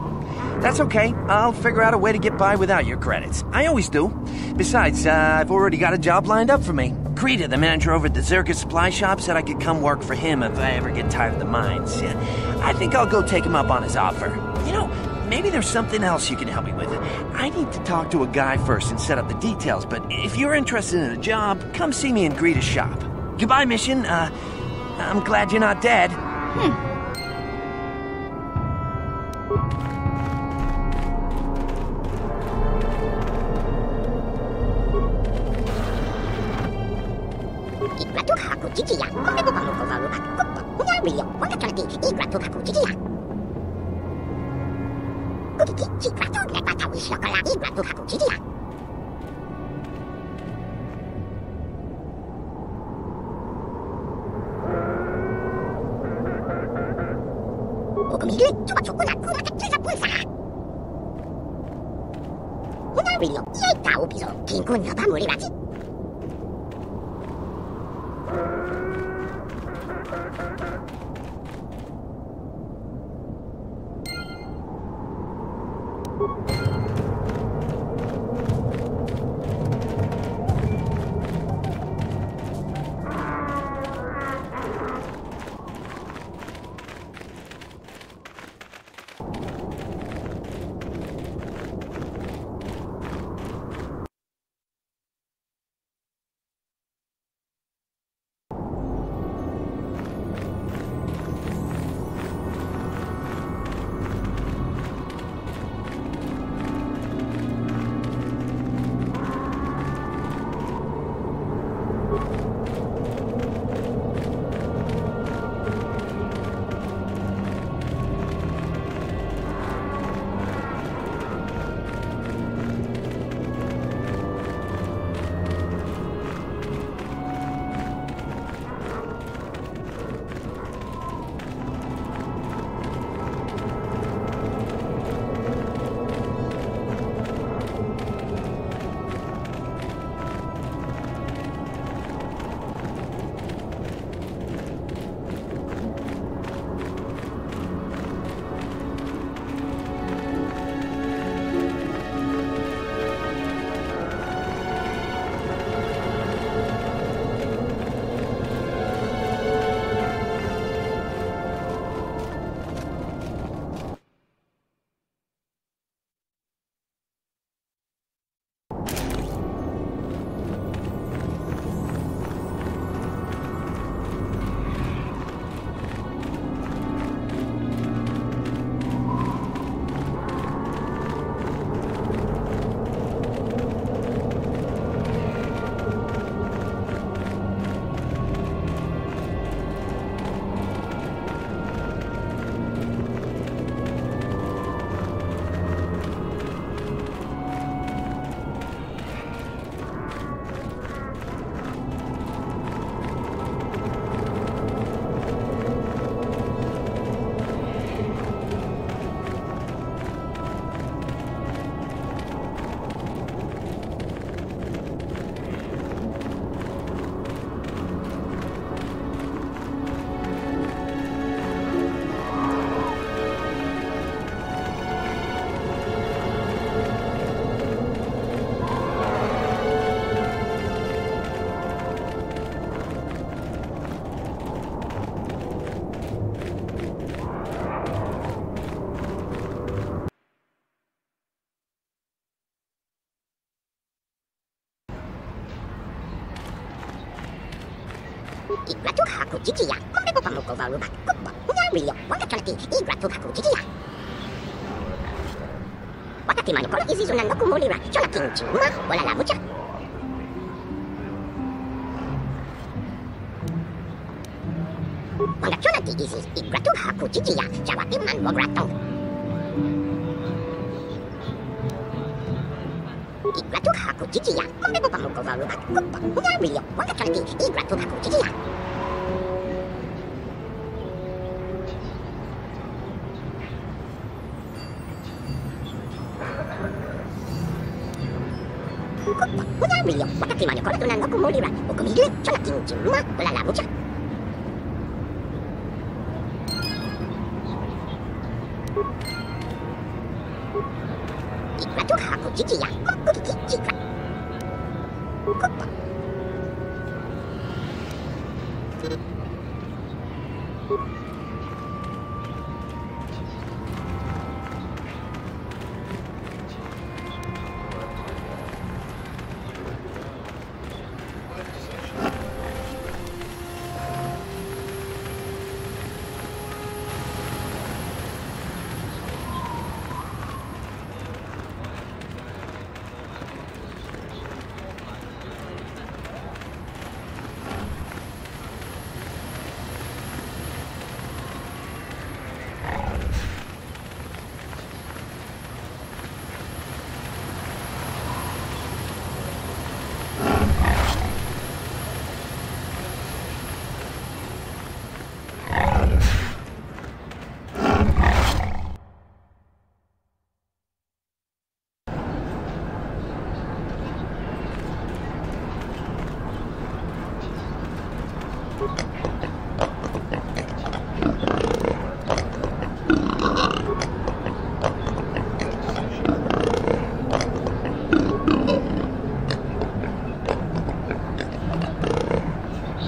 That's okay. I'll figure out a way to get by without your credits. I always do. Besides, I've already got a job lined up for me. Krita, the manager over at the Zerka supply shop, said I could come work for him if I ever get tired of the mines. I think I'll go take him up on his offer. You know, maybe there's something else you can help me with. I need to talk to a guy first and set up the details, but if you're interested in a job, come see me in Greta's shop. Goodbye, Mission. I'm glad you're not dead.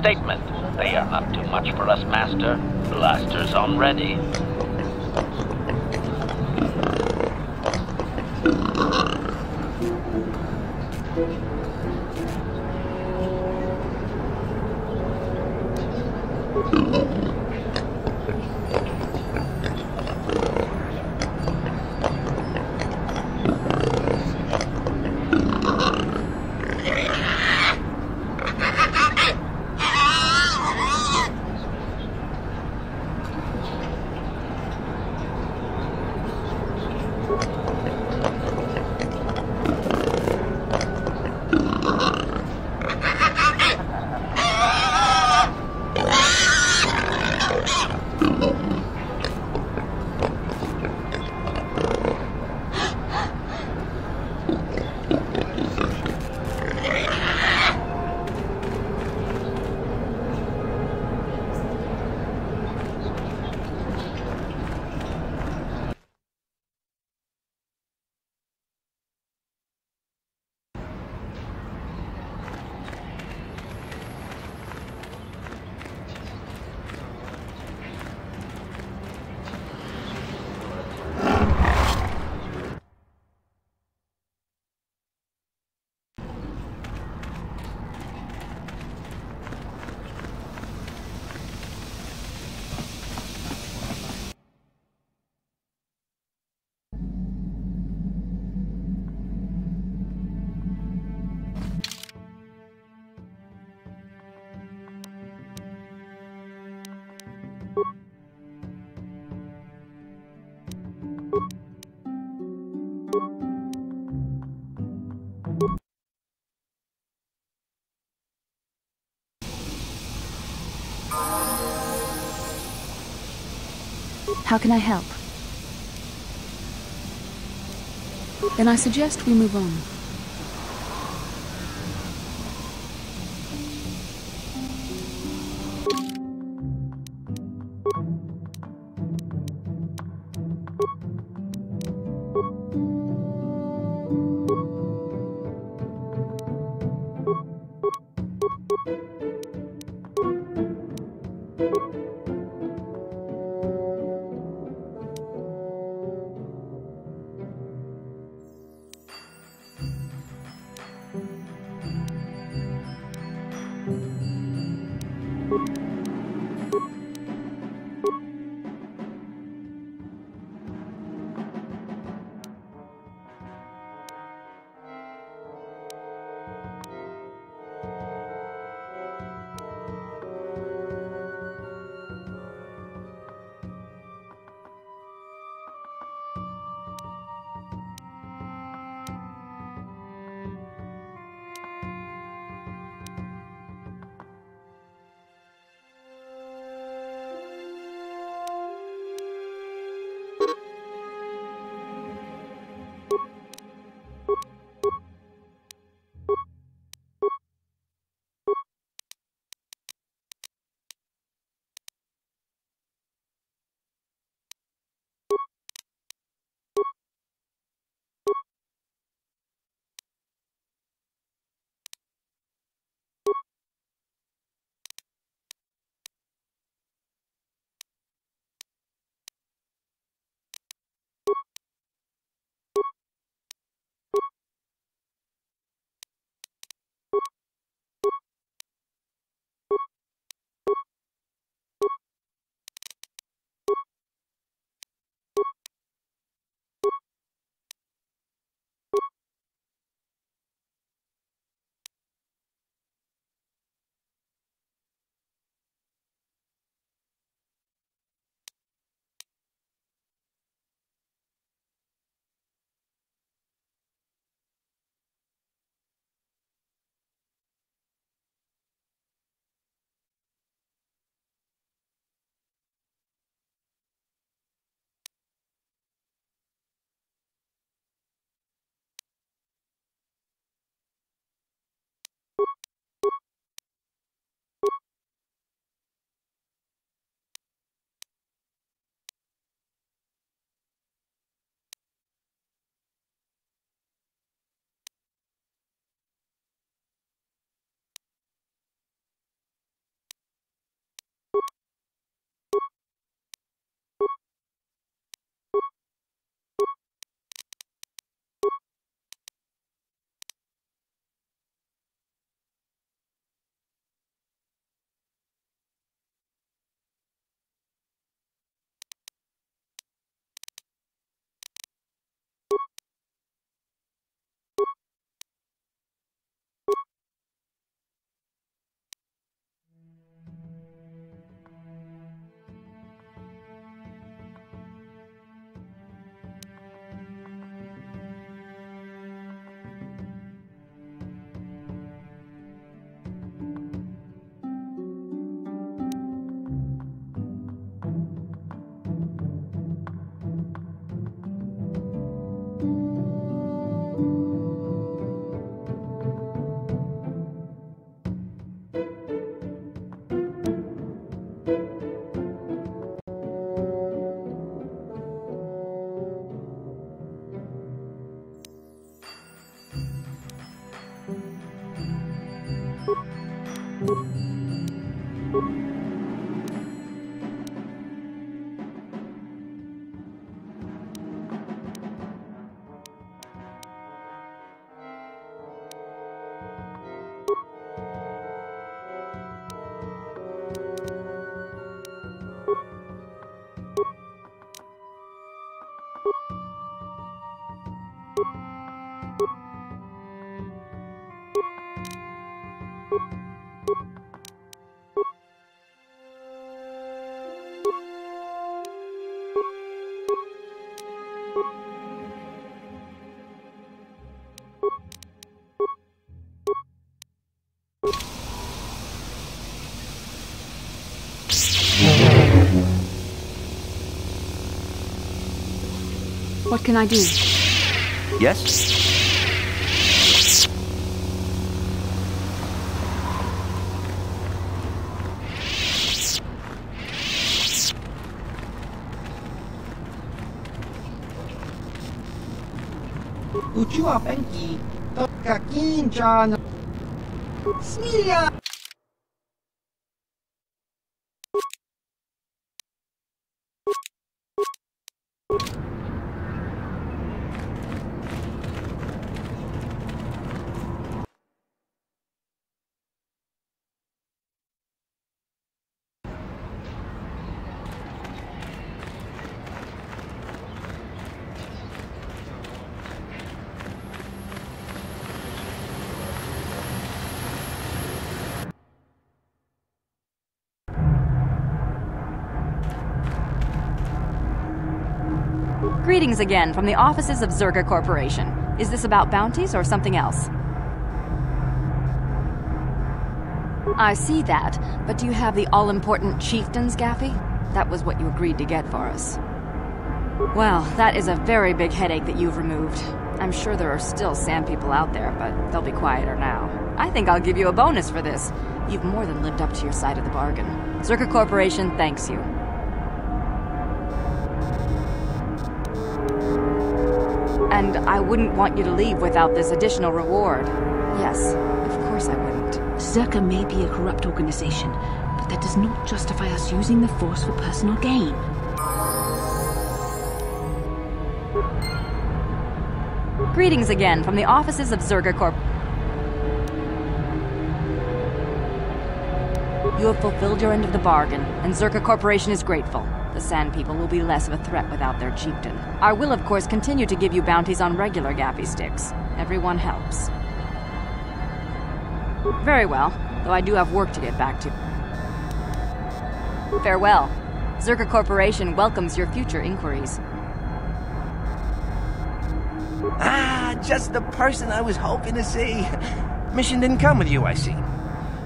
Statement. They are not too much for us, Master. Blasters on ready. How can I help? Then I suggest we move on. What can I do? Yes? Uchiwa Penki, Tokakin-chan. Smilia! Greetings again from the offices of Zerga Corporation. Is this about bounties or something else? I see that, but do you have the all-important chieftains, Gaffy? That was what you agreed to get for us. Well, that is a very big headache that you've removed. I'm sure there are still sand people out there, but they'll be quieter now. I think I'll give you a bonus for this. You've more than lived up to your side of the bargain. Zerga Corporation thanks you. And I wouldn't want you to leave without this additional reward. Yes, of course I wouldn't. Zerga may be a corrupt organization, but that does not justify us using the Force for personal gain. Greetings again from the offices of Zerga Corp. You have fulfilled your end of the bargain, and Zerga Corporation is grateful. The Sand People will be less of a threat without their chieftain. I will, of course, continue to give you bounties on regular Gaffy sticks. Everyone helps. Very well, though I do have work to get back to. Farewell. Zerga Corporation welcomes your future inquiries. Ah, just the person I was hoping to see. Mission didn't come with you, I see.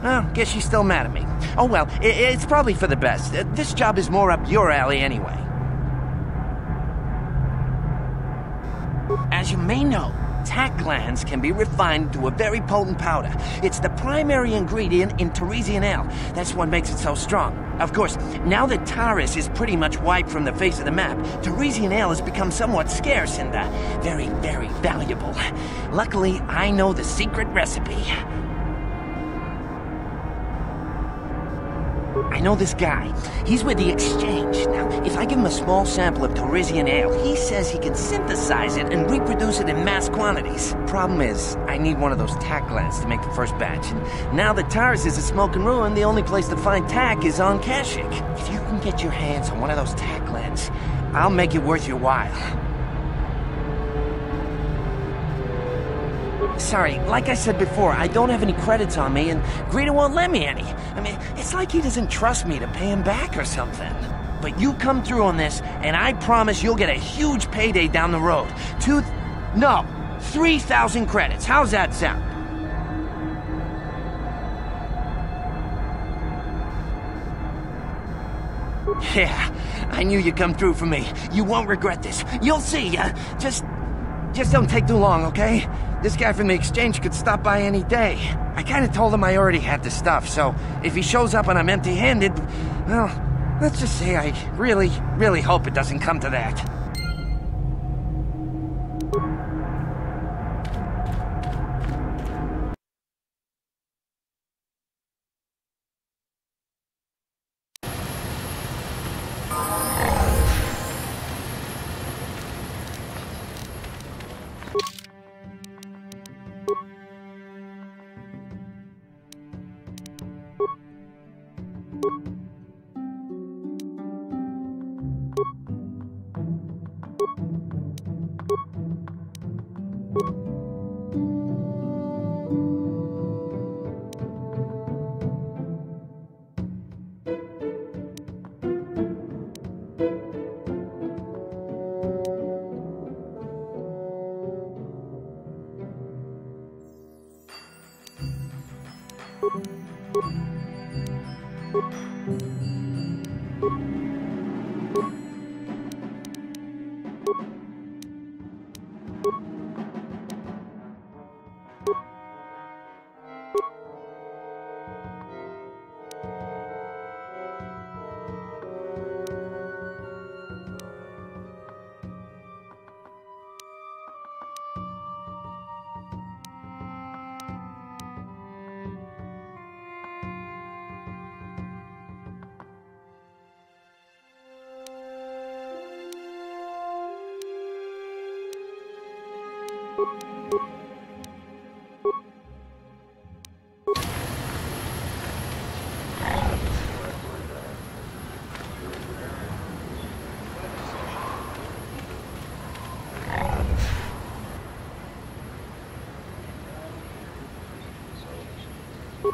Well, guess she's still mad at me. Oh well, it's probably for the best. This job is more up your alley anyway. As you may know, tack glands can be refined to a very potent powder. It's the primary ingredient in Teresian ale. That's what makes it so strong. Of course, now that Taris is pretty much wiped from the face of the map, Teresian ale has become somewhat scarce and very, very valuable. Luckily, I know the secret recipe. I know this guy. He's with the Exchange. Now, if I give him a small sample of Teresian ale, he says he can synthesize it and reproduce it in mass quantities. Problem is, I need one of those tack glands to make the first batch. And now that Taris is a smoking ruin, the only place to find tack is on Kashyyyk. If you can get your hands on one of those tack glands, I'll make it worth your while. Sorry, like I said before, I don't have any credits on me, and Greedo won't lend me any. I mean, it's like he doesn't trust me to pay him back or something. But you come through on this, and I promise you'll get a huge payday down the road. 3,000 credits. How's that sound? Yeah, I knew you'd come through for me. You won't regret this. You'll see. Just don't take too long, okay? This guy from the Exchange could stop by any day. I kinda told him I already had the stuff, so if he shows up and I'm empty-handed, well, let's just say I really, really hope it doesn't come to that.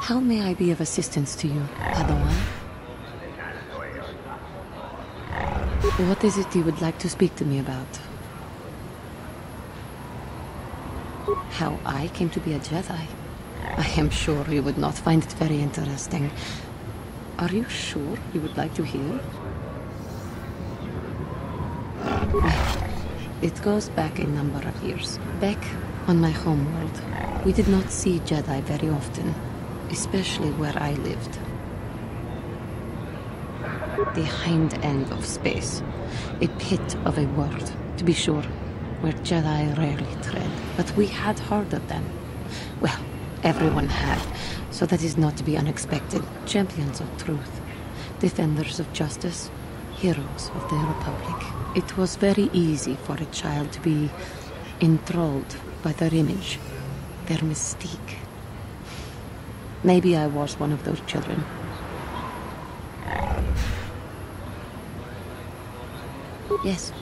How may I be of assistance to you, Padawan? What is it you would like to speak to me about? How I came to be a Jedi? I am sure you would not find it very interesting. Are you sure you would like to hear? Well, it goes back a number of years. Back on my homeworld, we did not see Jedi very often. Especially where I lived. The hind end of space. A pit of a world, to be sure, where Jedi rarely tread. But we had heard of them. Well, everyone had, so that is not to be unexpected. Champions of truth, defenders of justice, heroes of the Republic. It was very easy for a child to be enthralled by their image, their mystique. Maybe I was one of those children. Yes,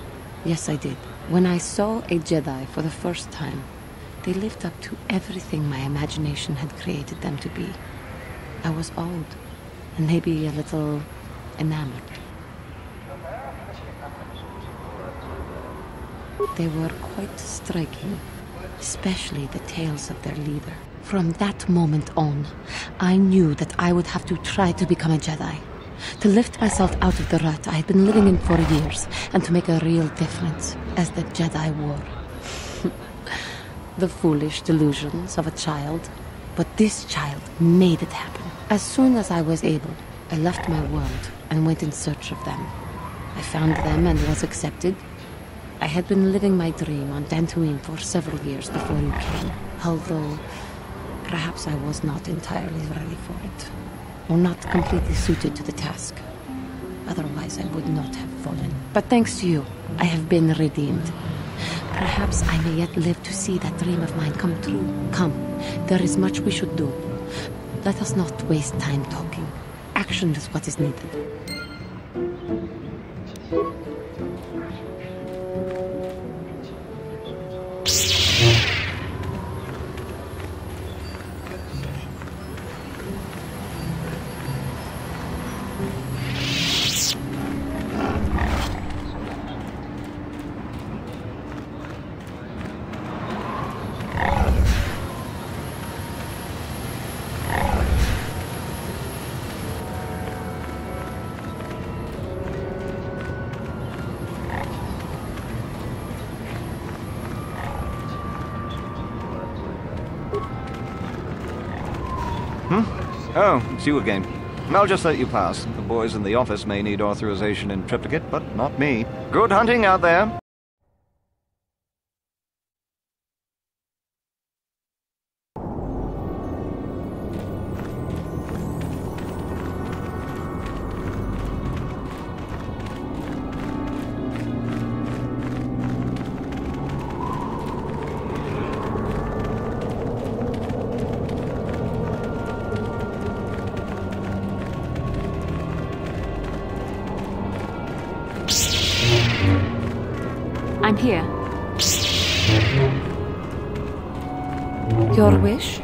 I did. When I saw a Jedi for the first time, they lived up to everything my imagination had created them to be. I was awed, and maybe a little enamored. They were quite striking, especially the tales of their leader. From that moment on, I knew that I would have to try to become a Jedi. To lift myself out of the rut I had been living in for years, and to make a real difference as the Jedi wore. The foolish delusions of a child, but this child made it happen. As soon as I was able, I left my world and went in search of them. I found them and was accepted. I had been living my dream on Dantooine for several years before you came, although perhaps I was not entirely ready for it, or not completely suited to the task. Otherwise, I would not have fallen. But thanks to you, I have been redeemed. Perhaps I may yet live to see that dream of mine come true. Come, there is much we should do. Let us not waste time talking. Action is what is needed. Oh, it's you again. I'll just let you pass. The boys in the office may need authorization in triplicate, but not me. Good hunting out there. I'm here. Your wish?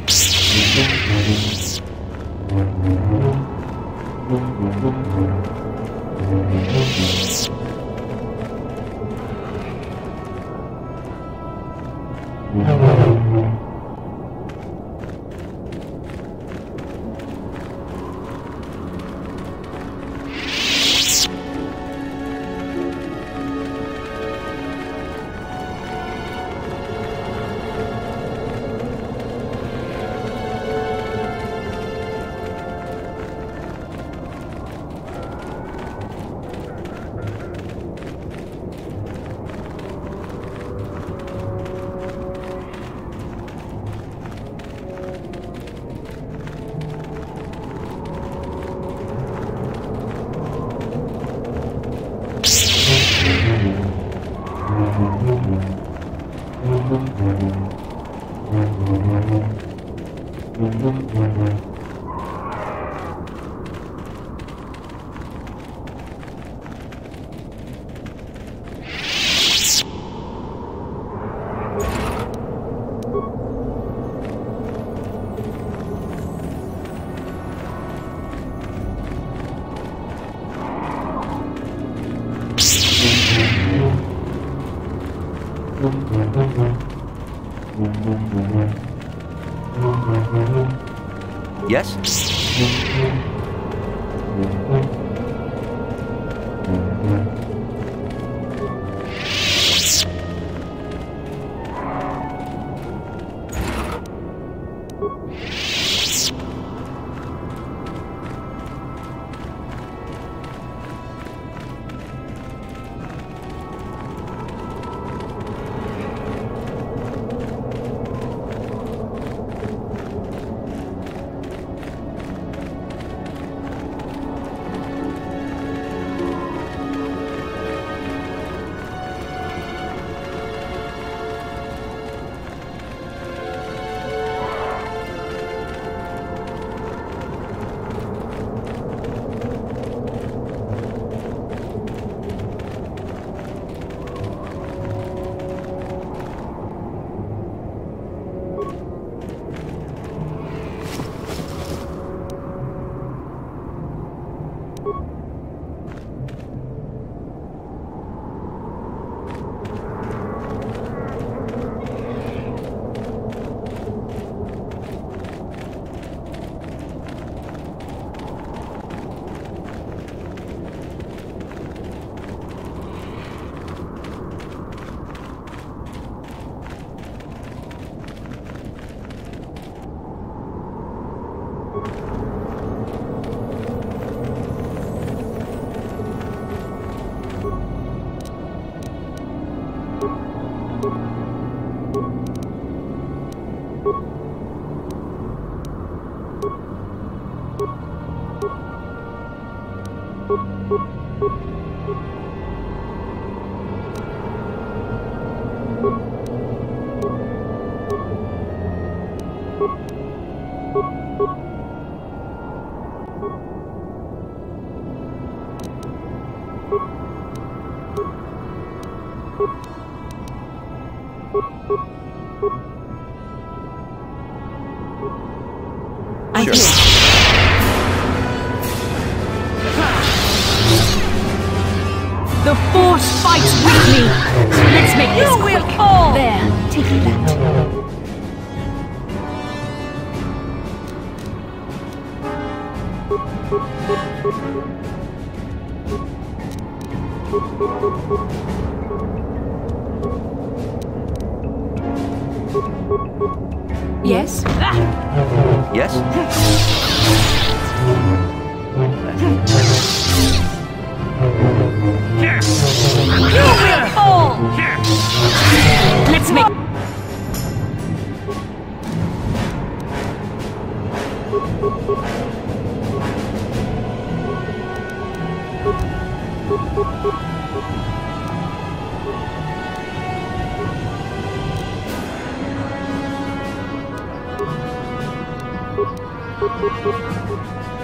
Yes? The Force fights with me! Let's make this quick! There, take that. Yes? Yes? You will fall! Let's make...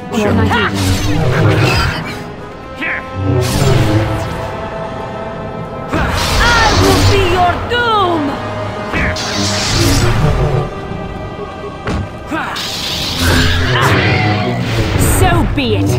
What can I I will be your doom! So be it!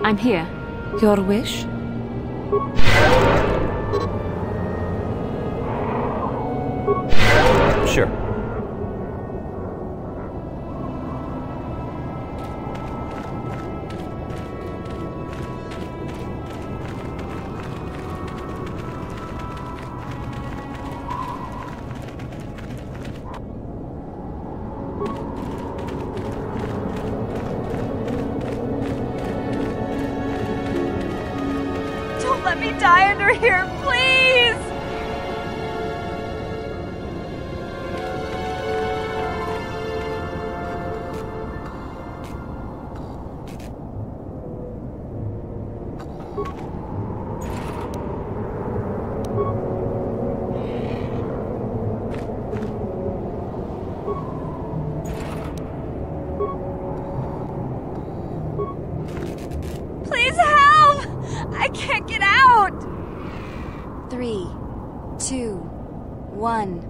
I'm here. Your wish? over here, please! Please help! I can't get out! 3, 2, 1.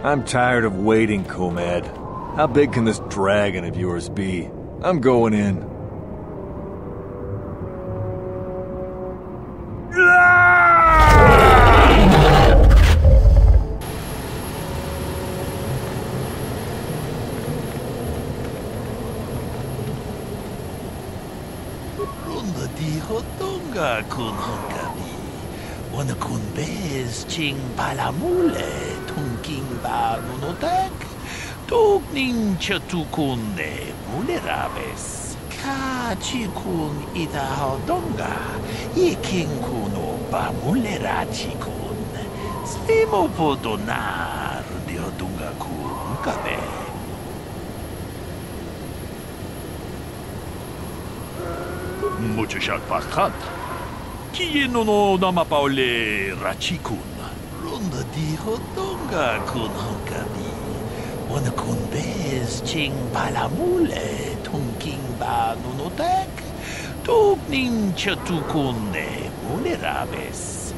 I'm tired of waiting, Comad. How big can this dragon of yours be? I'm going in. Runda di hotonga kun honkabi. Wana kun bez ching palamule tunking ba nunotak. Tugning chatukunde mulerabes. Ka chikun ida hodonga. Iking kuno ba mulera chikun. Slimo podonar di hodunga kun kabe. Mucho shak paskat. Kieno no namapaole rachikun. Runda di hodonga kun honkabi. Wana kun bez ching palamule tunking ba nunotek. Tugning chatukunde mulerabes.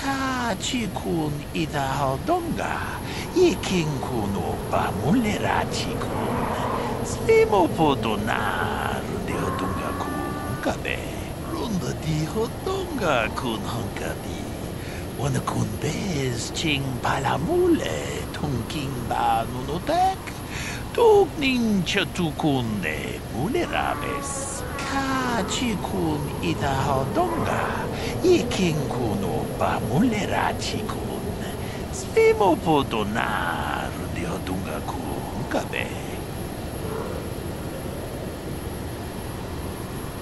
Ka chikun ida hodonga. Iking kuno ba mulera chikun. Slimo podonar de hodonga kun kabe. Runda di hodonga kun honkabi. Wana kun bez ching palamule tunking ba nunotek. Tugning chatukunde mulerabes. Ka chikun ida hodonga. Iking kuno ba mulera chikun. Slimo podonar de hodonga kun kabe.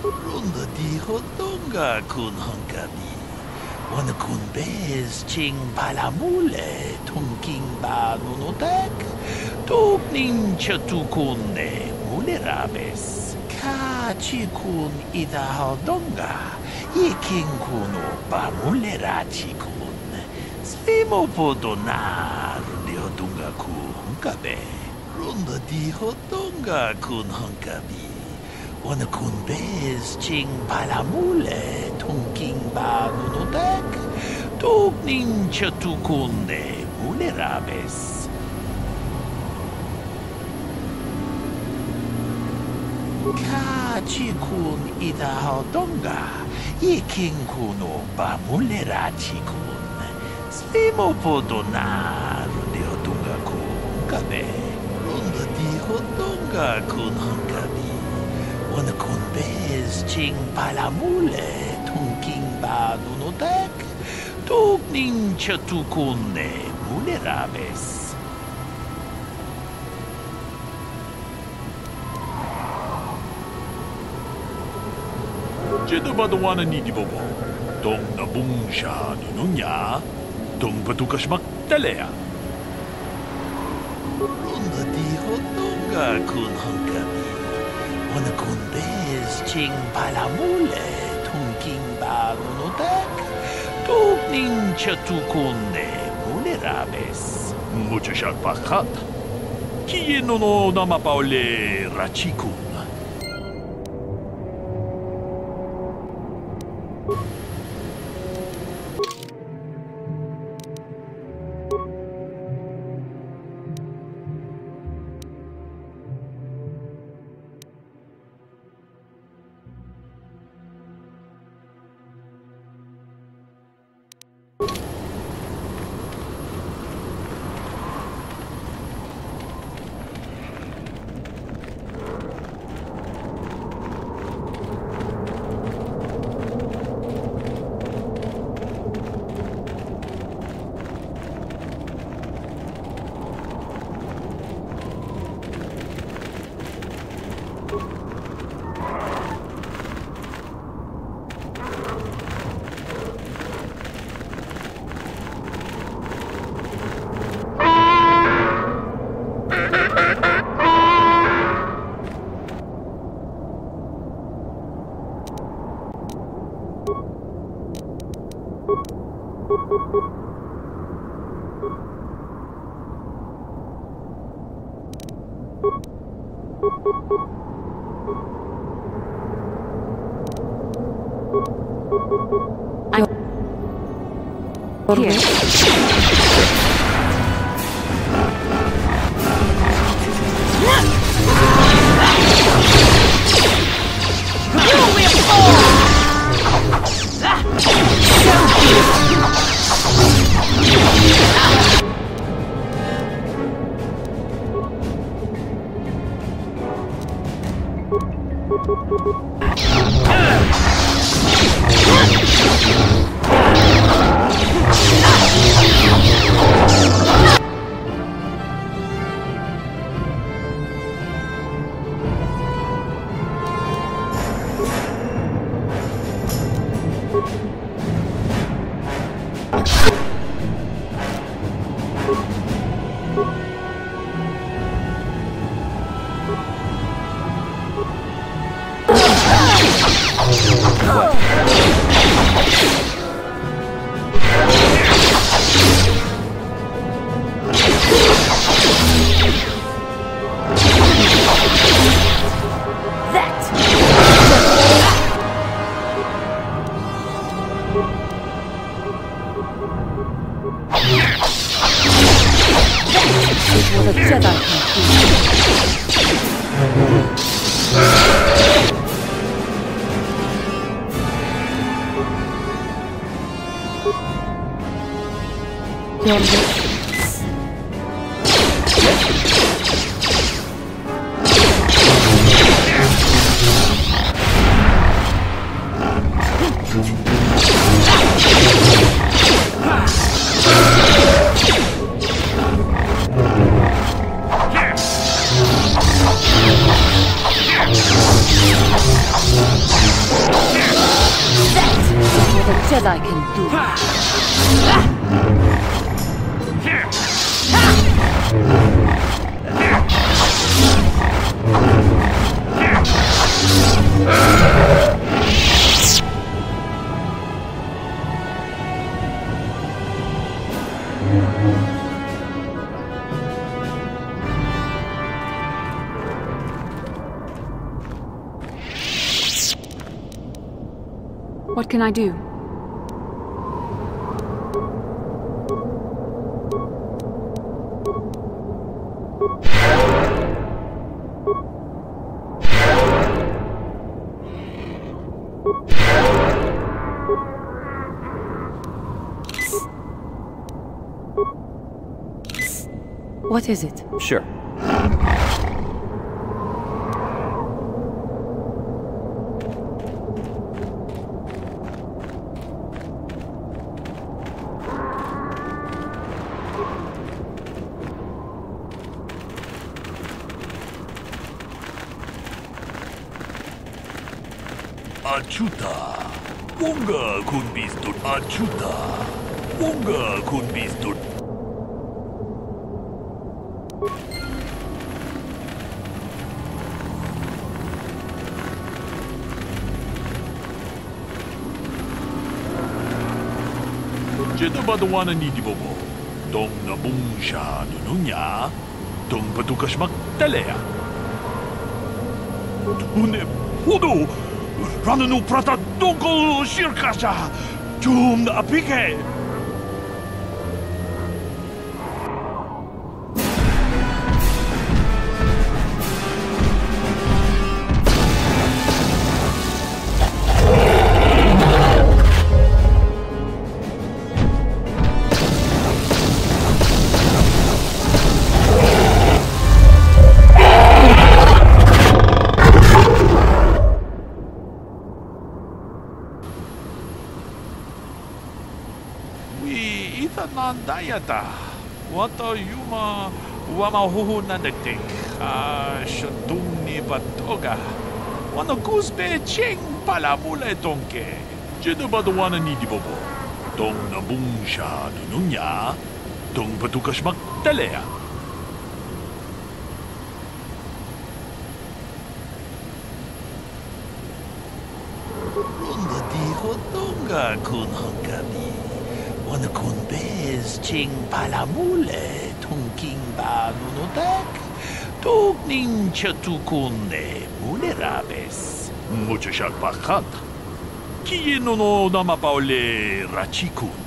Runda di hodonga kun honkabi. Wana kun bez ching palamule tunking ba nunotek. Tugning chatukunde mulerabes. Ka chikun ida hodonga. Iking kuno ba mulera chikun. Slimo podonar de hodonga kun kabe. Runda di hodonga kun honkabi. Wana kun bez ching palamule tunking ba nunotek. Tugning chatukunde mulerabes. Ka chikun ida hodonga. Iking kuno ba mulera chikun. Slimo podonar de hodonga kun kabe. Runda di hodonga kun honkabi. Wana kun bez ching palamule tunking ba nunotek. Tugning chatukunde mulerabes. Jedabadawana ni dibobo. Dong nabungsha nununya. Dong patukasmak talea. Runda di hodonga kun honkabi. Wana kun bez ching palamule tunking ba nunotek. Tugning chatukunde mulerabes. Mucho shak paskat. Kieno no namapaole rachikun. Jedi can do. What can I do? What is it? Sure. Achuta. Unga kun bistud achuta. Unga kun bistud. Jedabadawana ni dibobo. Dong nabungsha nununya. Dong patukas magtalea. Tune hudo. Rananu prata dongol shirkasha. Jum na apike. Dayata. Wata yuma wamahuhu nandagting. Shatung ni batoga. Wana guzbe ching palamula tonke. Jedabadawana ni dibobo. Dong nabungsha nununya. Dong patukas magtalea. Ronda di hodonga kun hangami. Wana kun bez ching palamule tungking ba nunodak. Tugning chatukunne mulerabes. Muchashak bakat. Kie no namapaole Rachikun.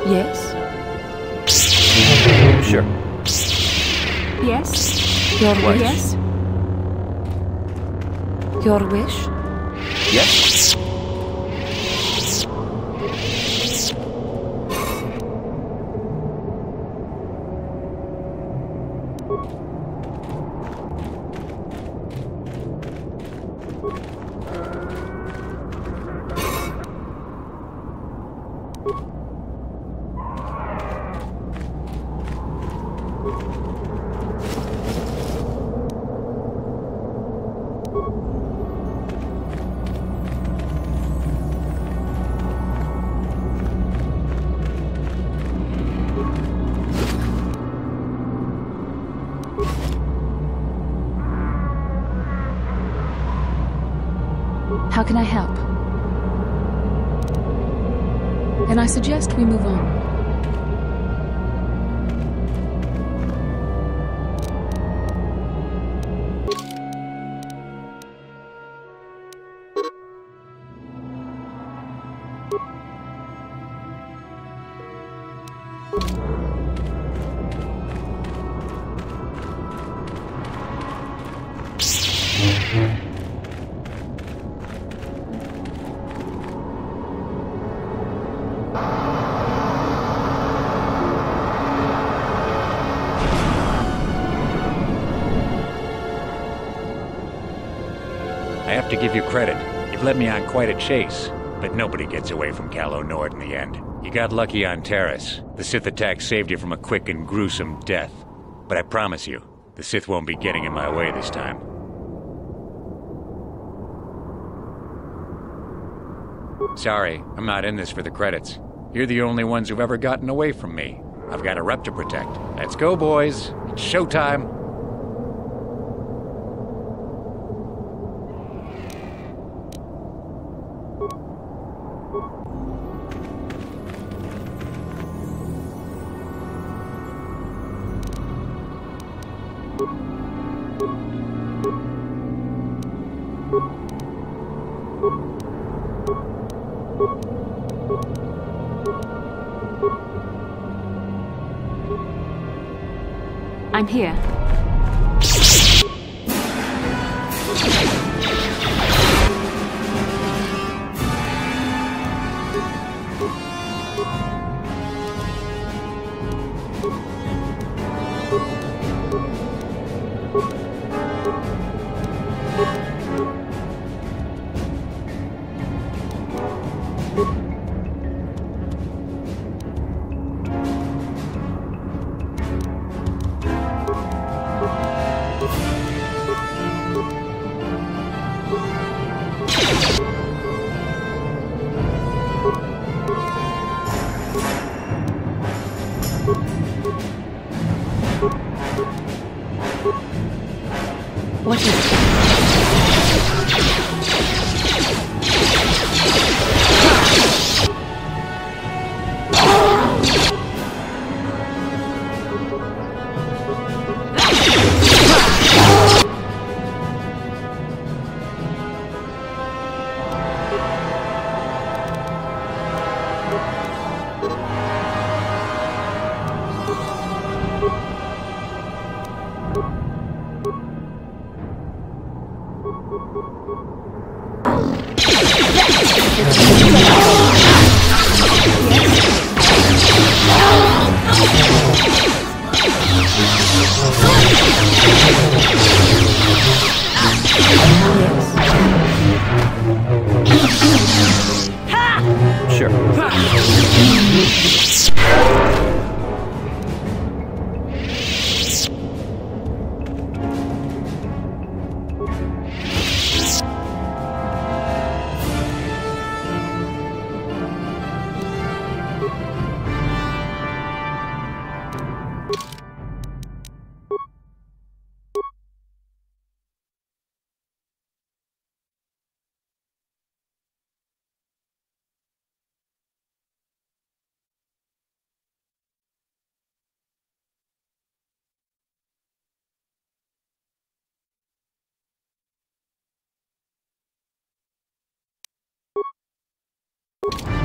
Yes? Sure. Yes? Your wish? Yes? Your wish? Yes? How can I help? Then I suggest we move on. I have to give you credit. You've led me on quite a chase, but nobody gets away from Calo Nord in the end. You got lucky on Terrace. The Sith attack saved you from a quick and gruesome death. But I promise you, the Sith won't be getting in my way this time. Sorry, I'm not in this for the credits. You're the only ones who've ever gotten away from me. I've got a rep to protect. Let's go, boys. It's showtime. I'm here. What is it?